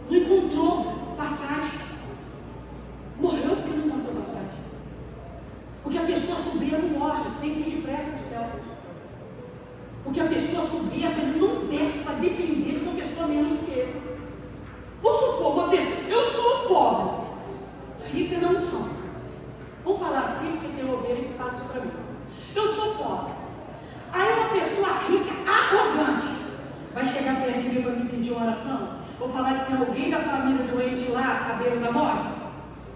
Não encontrou passagem. Morreu porque não encontrou passagem. Porque a pessoa soberba não morre, tem que ir depressa para o céu. Porque a pessoa soberba não desce para depender de uma pessoa menos do que ele. Vamos supor, uma pessoa, eu sou pobre, rica não sou. Vamos falar assim, porque tem ovelha que fala isso para mim. Eu sou pobre. Aí uma pessoa rica, arrogante, vai chegar perto de mim para me pedir uma oração? Vou falar que tem alguém da família doente lá, à beira da morte?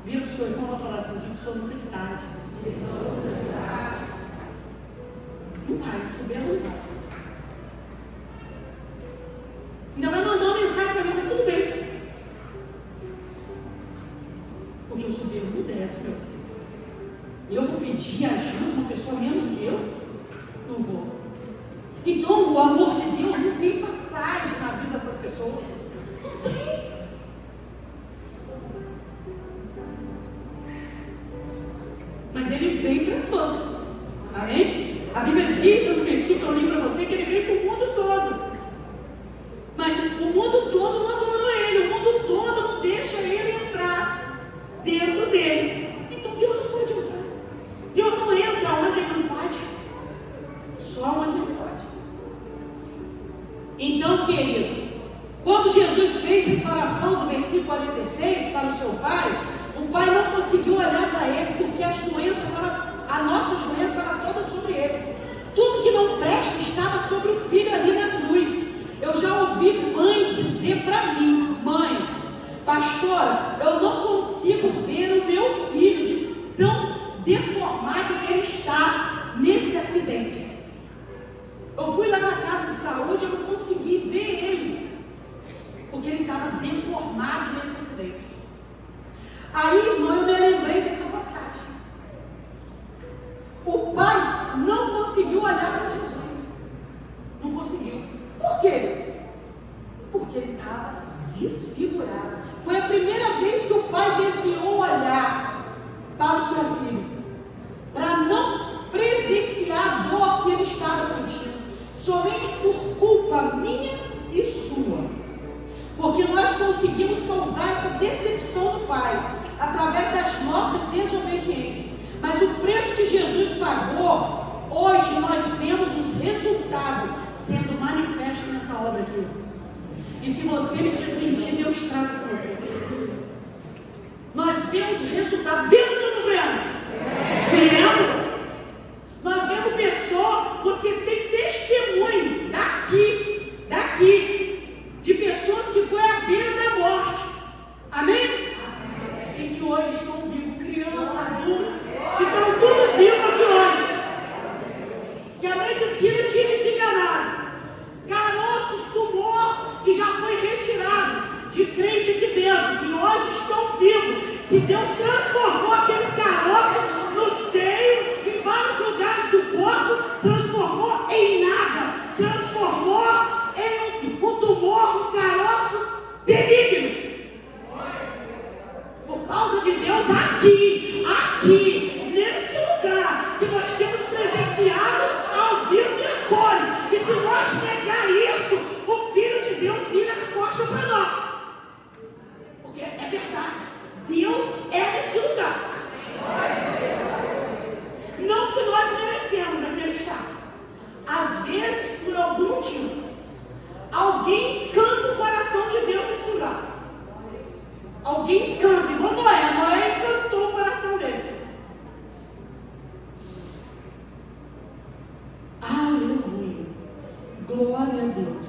Vira para o seu irmão e vai falar assim, digo, sou nunca de tarde. Não vai, subir não vai. Ainda vai mandar uma mensagem para mim, mas tudo bem. Porque o soberbo não desce, meu filho. Eu vou pedir ajuda uma pessoa menos que eu? Não vou. Então o amor de Deus não tem passagem na vida dessas pessoas. Não tem. Mas ele vem para todos. Amém? A Bíblia diz no versículo que eu li para você que ele veio para o mundo todo. Mas o mundo todo não adorou ele. O mundo todo não deixa ele entrar dentro dele. Então Deus não pode entrar. Deus não entra onde ele não pode. Só onde ele pode. Então, querido, quando Jesus fez essa oração do versículo 46 para o seu pai, o pai não conseguiu olhar para ele porque as nossas doenças estavam todas sobre ele. Tudo que não presta estava sobre o filho ali na cruz. Eu já ouvi mãe dizer para mim, mães, pastora, eu não consigo ver o meu filho de tão deformado que ele está nesse acidente. Eu fui lá na casa de saúde e eu não consegui ver ele, porque ele estava deformado nesse acidente. Aí, irmão, eu me lembrei dessa passagem. O pai não conseguiu olhar para Jesus. Não conseguiu. Por quê? Porque ele estava desfigurado. Foi a primeira vez que o pai desviou o olhar para o seu filho, para não presenciar a dor que ele estava sentindo, somente por culpa minha e sua. Porque nós conseguimos causar essa decepção do pai, através das nossas desobediências. Mas o preço que Jesus pagou, hoje nós vemos os resultados sendo manifestos nessa obra aqui. E se você me desmentir, Deus trata com você. Nós vemos os resultados. Vemos ou não vemos? Vemos. Nós vemos pessoas, você tem testemunho daqui, de pessoas que foi à beira da morte. Amém? E que hoje estão vivos, crianças, adultos, que estão tudo vivos aqui hoje. Que a medicina tinha desenganado. Caroços, tumor, que já foi retirado de crente aqui dentro, e hoje estão vivos. Que Deus transformou aqueles caroços no seio, em vários lugares do corpo, transformou em nada, transformou em um tumor, um caroço benigno. Por causa de Deus, aqui, nesse lugar, que nós temos presenciado ao vivo e a cores. E se nós negar isso, o Filho de Deus vira as costas para nós. Porque é verdade, Deus é nesse lugar. Não que nós merecemos, mas Ele está. Às vezes, por algum motivo, alguém encanta o coração de Deus nesse lugar. Alguém encanta, igual Noé encantou o coração dele. Aleluia. Glória a Deus.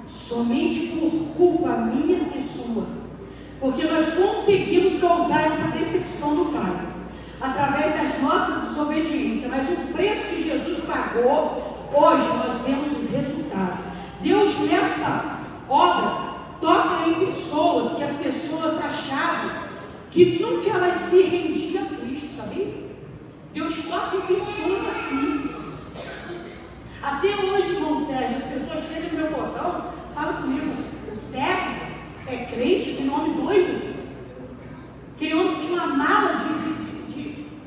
Somente por culpa minha e sua. Porque nós conseguimos causar essa decepção do Pai, através das nossas desobediências. preço que Jesus pagou, hoje nós vemos o resultado. Deus, nessa obra, toca em pessoas que as pessoas achavam que nunca elas se rendiam a Cristo, sabia? Deus toca em pessoas aqui. Até hoje, irmão Sérgio, as pessoas chegam no meu portão, falam comigo, o Sérgio é crente, que nome doido. Aquele homem que tinha uma mala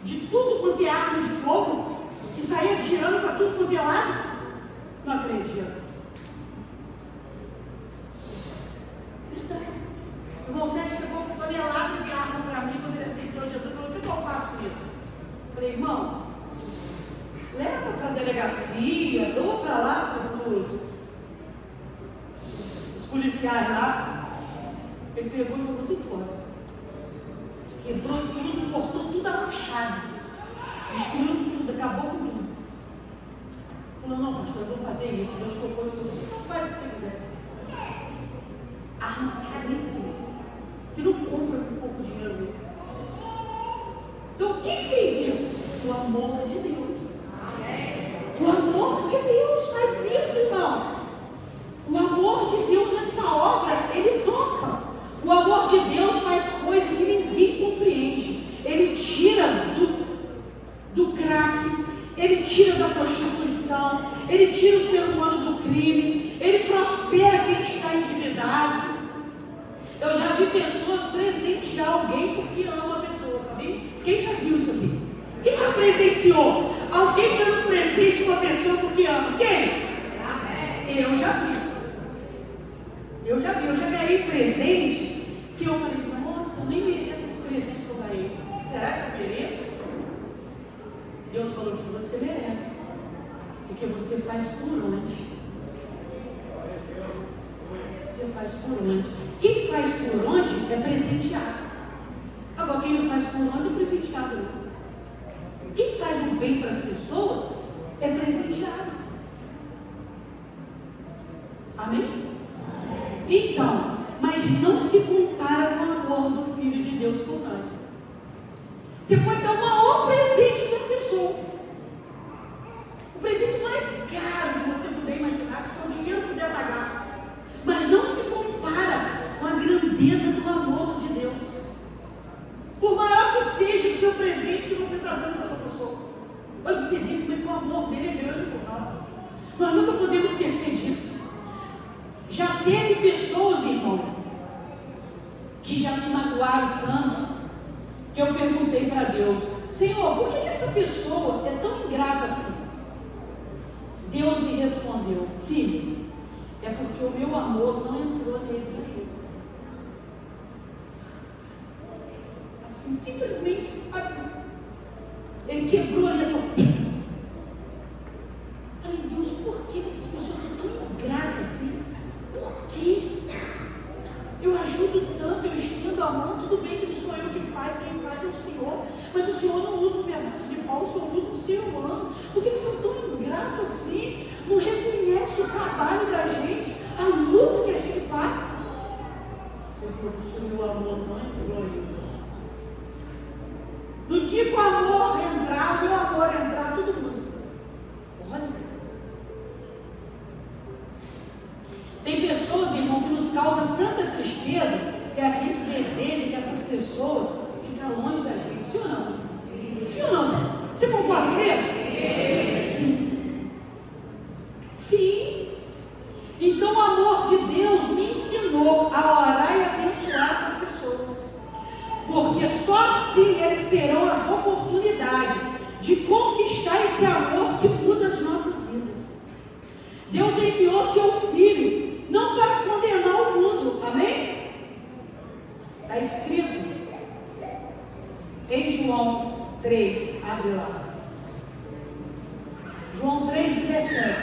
de tudo quanto é arma de fogo, que saía tirando para tudo quanto é lado. Não acredito. O irmão Sérgio chegou com tonelada de arma para mim quando ele aceitou Jesus. Falou, o que eu faço com isso? Eu falei, irmão, leva para a delegacia, dou para lá para os policiais lá. Ele pegou e jogou tudo fora. Quebrou tudo, cortou tudo a machado. Destruiu tudo, acabou com tudo. Falou, não, pastor, eu vou fazer isso. Deus colocou isso. Então faz o que você quiser. Armas caríssimas, que não compra com pouco dinheiro. Então quem fez isso? O amor de Deus. O amor de Deus faz isso, irmão. O amor de Deus nessa obra, ele toca. O amor de Deus faz coisas que ninguém compreende. Ele tira do crack, ele tira da prostituição, ele tira o ser humano do crime, ele prospera quem está endividado. Eu já vi pessoas presentear alguém porque ama a pessoa, sabia? Quem já viu isso aqui? Quem já presenciou alguém dando presente para uma pessoa porque ama? Quem? Eu já vi. Eu já ganhei presente que eu falei, nossa, eu nem mereço esse presente que eu ganhei. Será que eu mereço? Deus falou assim, você merece. Porque você faz por onde? Você faz por onde? Quem faz por onde é presenteado. Agora, quem não faz por onde é presenteado. Quem faz o bem para as pessoas é presenteado. Amém? Então, mas não se compara com o amor do Filho de Deus por nós. Você pode dar o maior presente para a pessoa. O presente mais caro que você puder imaginar, que o seu dinheiro puder pagar. Mas não se compara com a grandeza do amor de Deus. Por maior que seja o seu presente que você está dando para essa pessoa. Olha para você ver como é que o amor dele é grande por nós. Nós nunca podemos esquecer disso. Já teve pessoas, irmãos, que já me magoaram tanto, que eu perguntei para Deus, Senhor, por que essa pessoa é tão ingrata assim? Deus me respondeu, filho, é porque o meu amor não entrou neles aqui. Assim, simplesmente assim. Ele quebrou ali assim. Falei, Deus, por que essas pessoas são tão ingratas assim? Por quê? Eu ajudo tanto, eu estendo a mão, tudo bem que não sou eu quem faz é o Senhor, mas o Senhor não usa um pedaço de pau, o Senhor usa um ser humano. Por que são tão ingratos assim? Não reconhece o trabalho da gente, a luta que a gente passa? Porque o meu amor não entrou ainda. No dia que o amor entrar, o meu amor entrar, todo mundo. Olha. Tem pessoas, irmão, que nos causam tanta tristeza que a gente deseja que essas pessoas fiquem longe da gente. Sim ou não? Sim ou não? Você concorda comigo? Sim. Sim. Então o amor de Deus me ensinou a orar e abençoar essas pessoas. Porque só assim eles terão as oportunidades de conquistar esse amor que muda as nossas vidas. Deus enviou seu Filho não para condenar o mundo, amém? Está escrito em João 3, abre lá. João 3,17.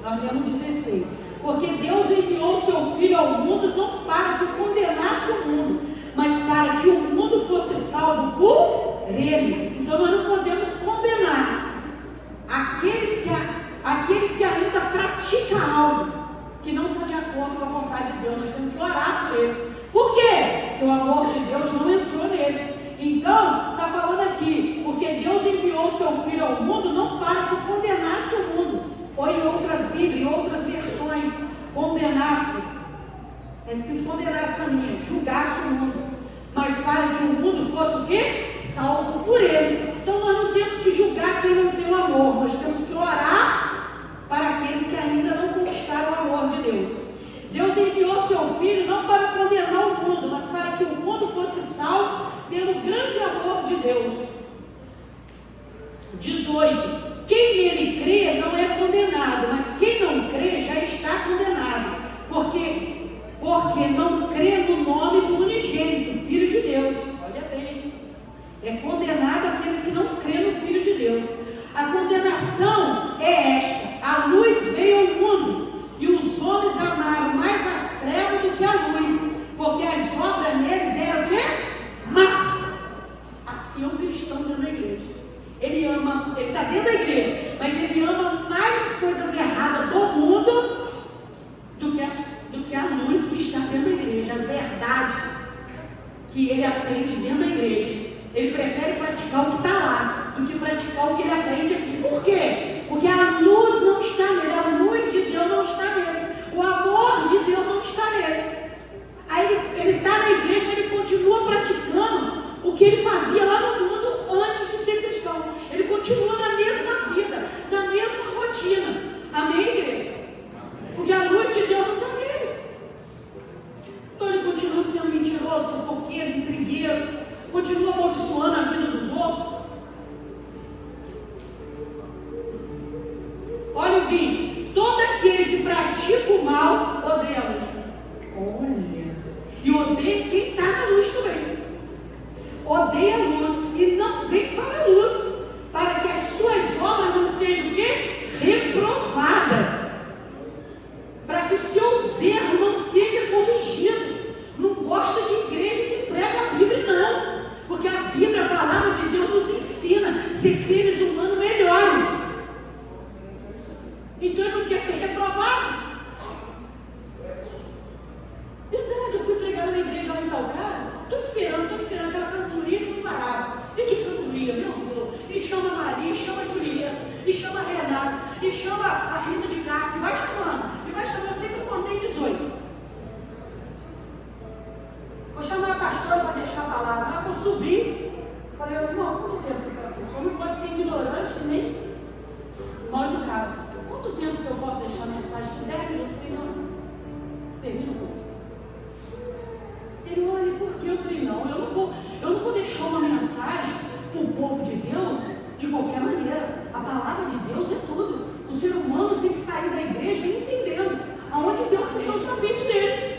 Nós temos 16. Porque Deus enviou seu Filho ao mundo não para que condenasse o mundo, mas para que o mundo fosse salvo por ele. Então nós não podemos condenar aqueles que ainda praticam algo que não está de acordo com a vontade de Deus. Nós temos que orar por eles. Por quê? Porque o amor de Deus não entrou neles. Então, está falando aqui, o Porque Deus enviou o seu Filho ao mundo não para que condenasse o mundo, ou em outras Bíblias, em outras versões, condenasse. Está escrito condenasse também, julgasse o mundo, mas para que o mundo fosse o quê? Salvo por ele. Então nós não temos que julgar quem não tem o amor, nós temos que orar para aqueles que ainda não conquistaram o amor de Deus. Deus enviou seu Filho não para condenar o mundo, mas para que o mundo fosse salvo pelo grande amor de Deus. 18. Quem nele crê não é condenado, mas quem não crê já está condenado, porque não crê no nome do unigênito, Filho de Deus. Olha bem, é condenado aqueles que não crêem no Filho de Deus. A condenação é esta: a luz veio ao mundo, e os homens amaram mais as trevas do que a luz, porque as obras neles eram o quê? Más. Assim é um cristão dentro da igreja. Ele ama, ele está dentro da igreja, mas ele ama mais as coisas erradas do mundo do que a luz que está dentro da igreja, as verdades que ele aprende dentro da igreja. Ele prefere praticar o que está lá do que praticar o que ele aprende aqui. Por quê? Porque a luz não está nele, a luz de Deus não está nele, o amor de Deus não está nele. Aí ele está na igreja, mas ele continua praticando o que ele fazia lá no mundo antes de ser cristão. Ele continua na mesma vida, na mesma rotina. Amém, igreja? Porque a luz de Deus não está nele. Então ele continua sendo mentiroso, fofoqueiro, intrigueiro, continua amaldiçoando a vida dos outros. Olha o vídeo. Todo aquele que pratica o mal odeia a luz. Olha. E odeia quem está na luz também. Odeia a luz e não vem para a luz, para que as suas obras não sejam o quê? Reprovadas. Para que os seus erros não sejam corrigidos. Não gosta de igreja que prega a Bíblia, não. Porque a Bíblia, a palavra de Deus, nos ensina a ser seres humanos melhores. Então ele não quer ser reprovado. Verdade, eu fui pregar na igreja lá em Talcara. Estou esperando aquela cantoria que não parava. E que cantoria, meu Deus. E chama a Maria, e chama a Julieta, e chama a Renata, e chama a Rita de Cássia, e vai chamando. E vai chamando, eu sei que eu contei 18. Vou chamar a pastora para deixar a palavra. Mas eu subi. Falei, irmão, quanto tempo que aquela pessoa não pode ser ignorante nem mal educado? Quanto tempo que eu posso deixar a mensagem? 10 minutos? Eu falei, não. Termina um pouco. Ele olha, por quê? Eu falei, não, eu não vou deixar uma mensagem para o povo de Deus de qualquer maneira. A palavra de Deus é tudo. O ser humano tem que sair da igreja entendendo aonde Deus puxou o tapete dele.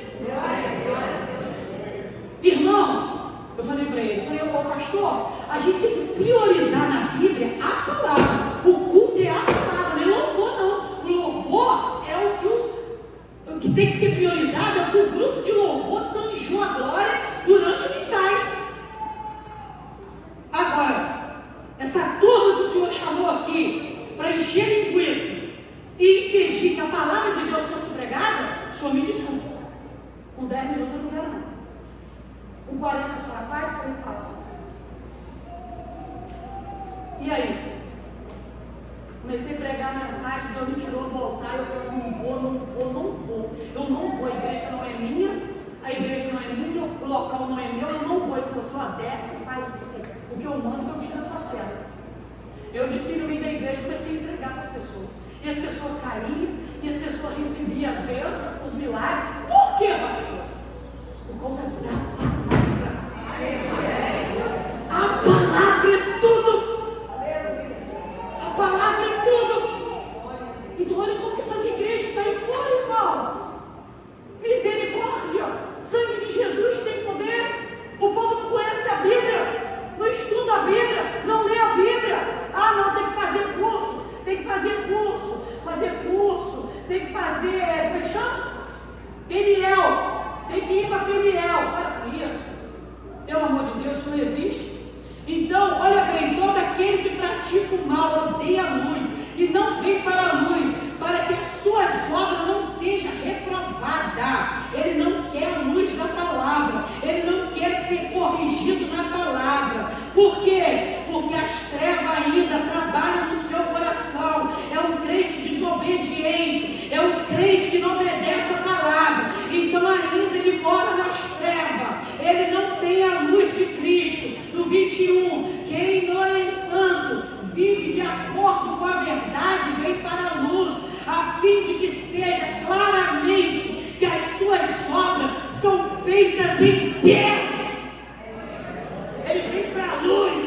Irmão, eu falei para ele, pastor, a gente tem que priorizar na Bíblia a palavra. O culto é a palavra, não é louvor não. O louvor é o que tem que ser priorizado, é que o grupo de louvor tangiu a glória durante o ensaio. Agora, essa turma que o Senhor chamou aqui para encher linguiça e impedir que a palavra de Deus fosse pregada, o Senhor me desculpa. Com 10 minutos eu não quero não. Com 40 a senhora faz, 40 faço. E aí? Comecei a pregar a mensagem, Deus me tirou voltar, eu falei, não vou. Eu não vou, a igreja não é minha, a igreja não é minha, o local não é meu, eu não vou. Ele falou, só desce e faz o que eu mando, que eu tiro as suas pedras. Eu disse no meio da igreja, comecei a entregar para as pessoas. E as pessoas caíam, e as pessoas recebiam as bênçãos, os milagres. Por quê, pastor? Por causa da palavra. A palavra é tudo. A palavra é tudo. Então olha como que essas igrejas estão aí fora, irmão. Misericórdia. Sangue de Jesus tem poder. O povo não conhece a Bíblia, não estuda a Bíblia, não lê a Bíblia. Ah, não, tem que fazer curso, tem que fazer, tem que fazer, como é que chama? fim de que seja claramente que as suas obras são feitas em Deus. Ele vem para a luz.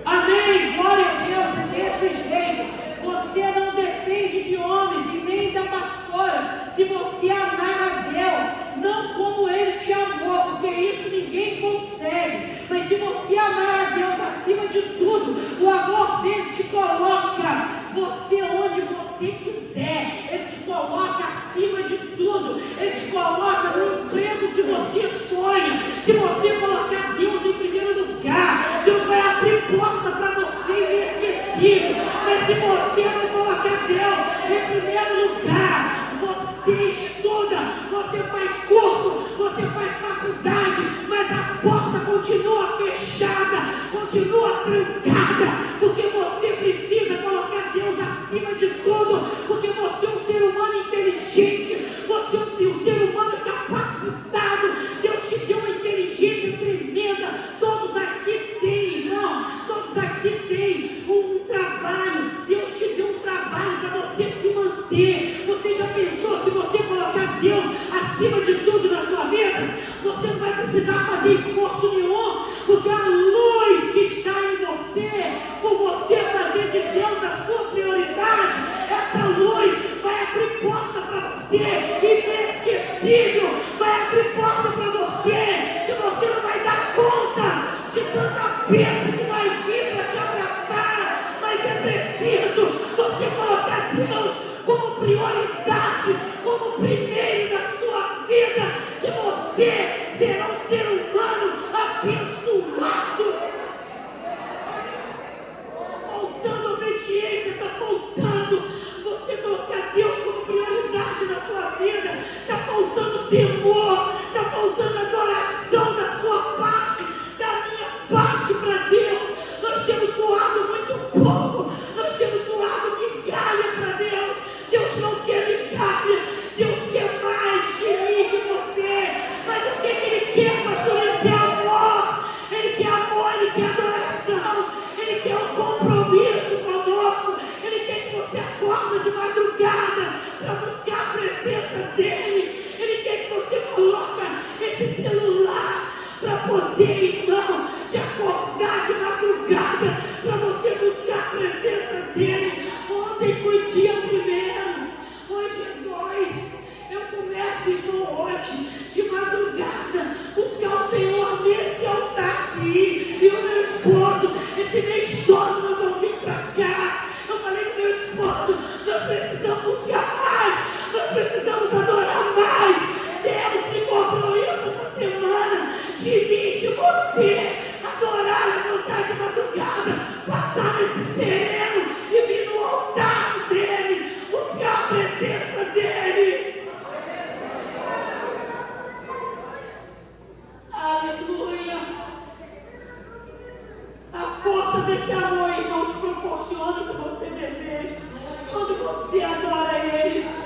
Amém, glória a Deus. É desse jeito. Você não depende de homens e nem da pastora. Se você amar a Deus, não como Ele te amou, porque isso ninguém consegue. Mas se você amar a Deus acima de tudo, o amor dele te coloca você onde você quiser. Ele te coloca acima de tudo. Ele te coloca no emprego que você sonha. Se você colocar Deus em primeiro lugar, Deus vai abrir porta para você inesquecível. Mas se você não colocar Deus em primeiro lugar, você estuda, você faz curso, você faz faculdade, mas as portas continuam fechadas, continuam trancadas, porque você precisa colocar Deus acima de tudo, porque você é um ser humano inteligente, você é um ser humano capacitado. Deus te deu uma inteligência tremenda. Todos aqui têm, irmão, todos aqui têm um trabalho. Deus te deu um trabalho para você se manter. Você já pensou, se você colocar Deus acima de tudo na sua vida, você não vai precisar fazer esforço nenhum, porque a luz que está em você, por você fazer de Deus a sua prioridade, essa luz vai abrir porta para você, inesquecível, vai abrir porta para você, que você não vai dar conta de tanta bênção que vai vir para te abraçar. Mas é preciso você colocar Deus como prioridade, como primeiro na sua vida, que você será um ser humano abençoado. Está faltando obediência, está faltando você colocar Deus como prioridade na sua vida, está faltando temor, está faltando adoração da sua parte, da minha parte para Deus. Nós temos doado muito pouco, nós temos doado migalha para Deus. Deus não quer migalha, Deus quer mais de mim, de você. Mas o que Ele quer, pastor? Ele quer amor, Ele quer adoração, Ele quer um compromisso conosco. Ele quer que você acorde de madrugada para buscar a presença dEle. Ele quer que você coloque esse celular para poder, irmão, te acordar de madrugada para você buscar a presença dEle. Ontem foi dia 1º, hoje é 2. Eu começo, irmão, hoje, de madrugada, buscar o Senhor nesse altar aqui. E o meu esposo, esse mês todo, nós vamos vir para cá. Eu falei com meu esposo, nós precisamos buscar mais, nós precisamos adorar mais. Deus me cobrou isso essa semana, de mim, de você, adorar, levantar de madrugada, passar nesse sereno e vir no altar dEle, buscar a presença dEle. Aleluia. A força desse amor, irmão, te proporciona o que você deseja quando você adora Ele.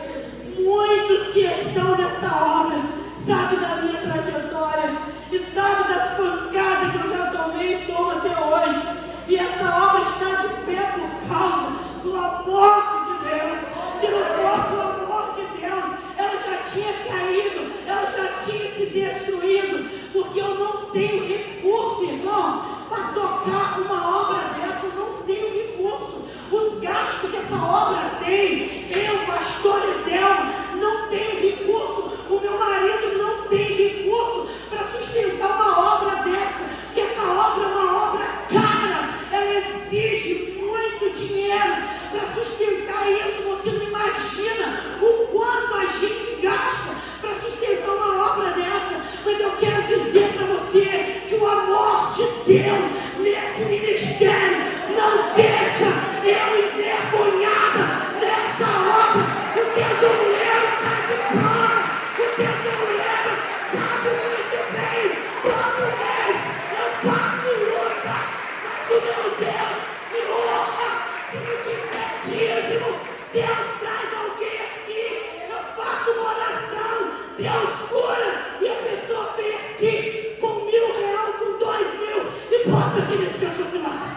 Muitos que estão nessa obra sabem da minha trajetória e sabem das pancadas que eu já tomei e tomo até hoje. E essa obra está de pé por causa do amor de Deus. Se não fosse o amor de Deus, ela já tinha caído, ela já tinha se destruído, porque eu não tenho recurso, irmão, para tocar uma obra dessa. Eu não tenho recurso. Os gastos que essa obra tem, eu, pastor Edelmo, não tenho recurso. O meu marido não tem recurso para sustentar uma obra dessa, porque essa obra é uma obra cara, ela exige muito dinheiro para sustentar isso. Você não imagina o quanto a gente gasta para sustentar uma obra dessa. Mas eu quero dizer para você que o amor de Deus nesse ministério não deixa eu envergonhada nessa obra. O tesoureiro está de pano, o tesoureiro sabe muito bem. Todo mês eu passo luta, mas o meu Deus me honra. Se não tiver dízimo, Deus traz alguém aqui. Eu faço uma oração, Deus cura, e a pessoa vem aqui com R$1.000, com R$2.000 e bota aqui nesse gasofilário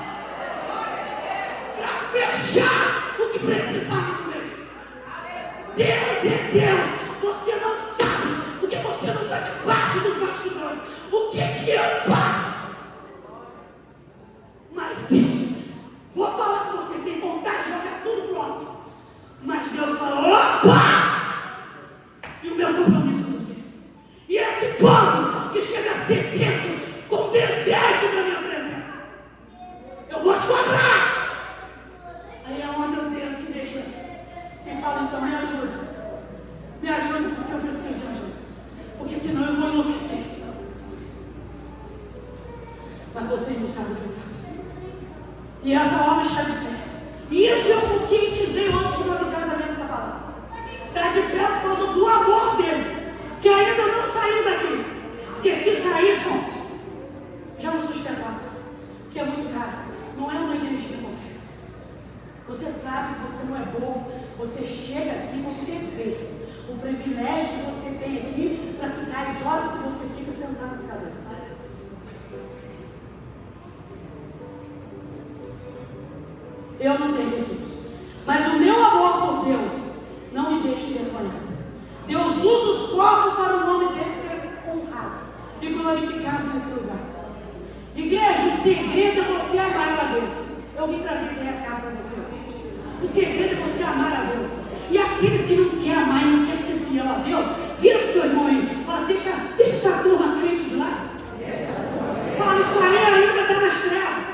para fechar o que precisava do mês. pá! E o meu compromisso com você. E esse povo que chega sedento, com desejo da minha presença, eu vou te cobrar. Aí é onde eu desço e derreto. E falo, então me ajuda. Me ajuda porque eu preciso de ajuda. Porque senão eu vou enlouquecer. Mas você não sabe o que eu faço. E essa obra está de pé. E isso eu conscientizei ontem de madrugada também nessa palavra. Está de pé por causa do amor dele, que ainda não saiu daqui. Porque se sair, já não sustentava. Que é muito caro. Não é uma energia qualquer. Você sabe que você não é bom. Você chega aqui e você vê o privilégio que você tem aqui para ficar as horas que você fica sentado nessa cadeira. Eu não tenho recurso. Mas o meu amor por Deus não me deixa envergonhado. Deus usa os corpos para o nome dele ser honrado e glorificado nesse lugar. Igreja, o segredo é você amar a Deus. Eu vim trazer esse recado para você. O segredo é você amar a Deus. E aqueles que não querem amar e não querem ser fiel a Deus, vira para o seu irmão aí. Fala, deixa essa turma crente de lado. Fala, isso aí ainda está nas trevas.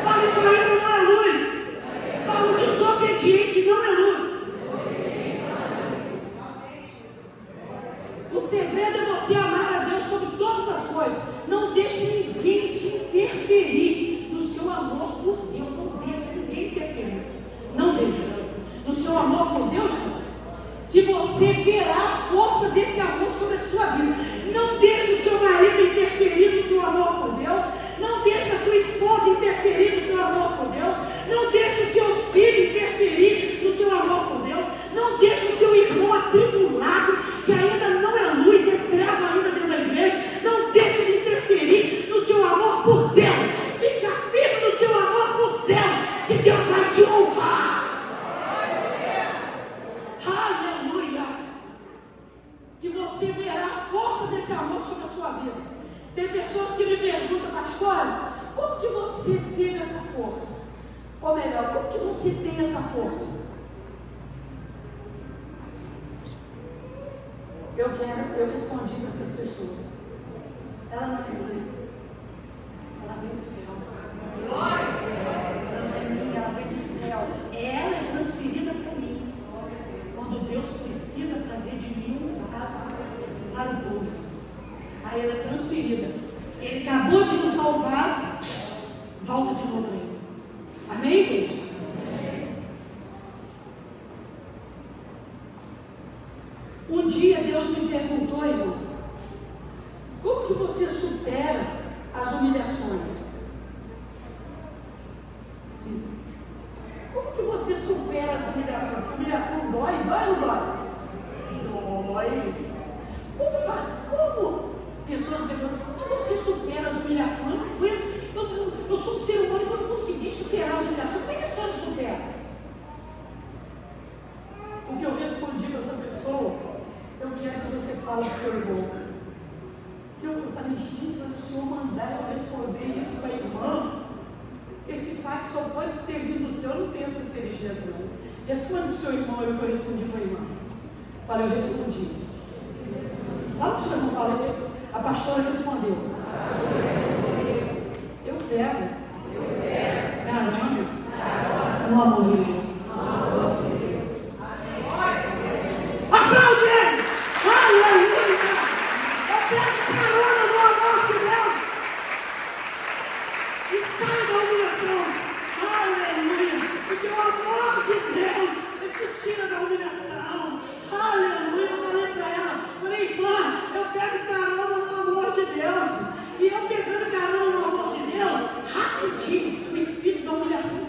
Fala, isso ainda não é luz. Fala, o desobediente não é luz. O segredo é você amar a Deus sobre todas as coisas. Não deixe ninguém te interferir no seu amor por Deus. Não deixe ninguém interferir. Não deixe. No seu amor por Deus, que você verá a força desse amor sobre a sua vida. Não deixe o seu marido interferir no seu amor por Deus. Não deixe a sua esposa interferir no seu amor por Deus. Não deixe os seus filhos interferir no seu amor por Deus. Não deixe o seu irmão atribulado, que ainda não é luz, é treva ainda dentro da igreja. Não deixe de interferir no seu amor por Deus. Fica firme no seu amor por Deus, que Deus vai te honrar. Aleluia! Que você verá a força desse amor sobre a sua vida. Tem pessoas que me perguntam, pastor, como que você teve essa força? Ou melhor, como que você tem essa força? Eu respondi para essas pessoas. Ela não é minha. Ela veio do céu. Ela não é minha, ela veio do céu. Ela é transferida para mim. Quando Deus precisa fazer de mim um vaso para o povo. Aí ela é transferida. Ele acabou de usar o vaso, volta de novo aí. Amém, igreja? Um dia Deus me perguntou, irmão, como que você supera as humilhações? Como que você supera as humilhações? A humilhação dói? Dói ou não dói? Dói. Como? Pessoas me perguntam, como que você supera as humilhações? Eu sou um ser humano que eu não consegui superar as humilhações. Como é que a senhora supera? O que eu respondi para essa pessoa, eu quero que você fale do seu irmão. Eu falei, gente, mas o senhor mandar eu responder isso para a irmã? Esse fato só pode ter vindo do senhor, não tem essa inteligência não. Responde para o seu irmão, eu respondi para a irmã. Falei, eu respondi. Fala para o seu irmão, fala, a pastora respondeu. Eu pego. Caramba. No amor de Deus. Aplaude ele! Aleluia! Eu pego carona no amor de Deus. E sai da humilhação. Aleluia! Porque o amor de Deus é que tira da humilhação. Aleluia! Eu falei para ela, falei, irmã, eu pego carona no amor de Deus. E eu pegando carona no amor de Deus, rapidinho, o espírito da humilhação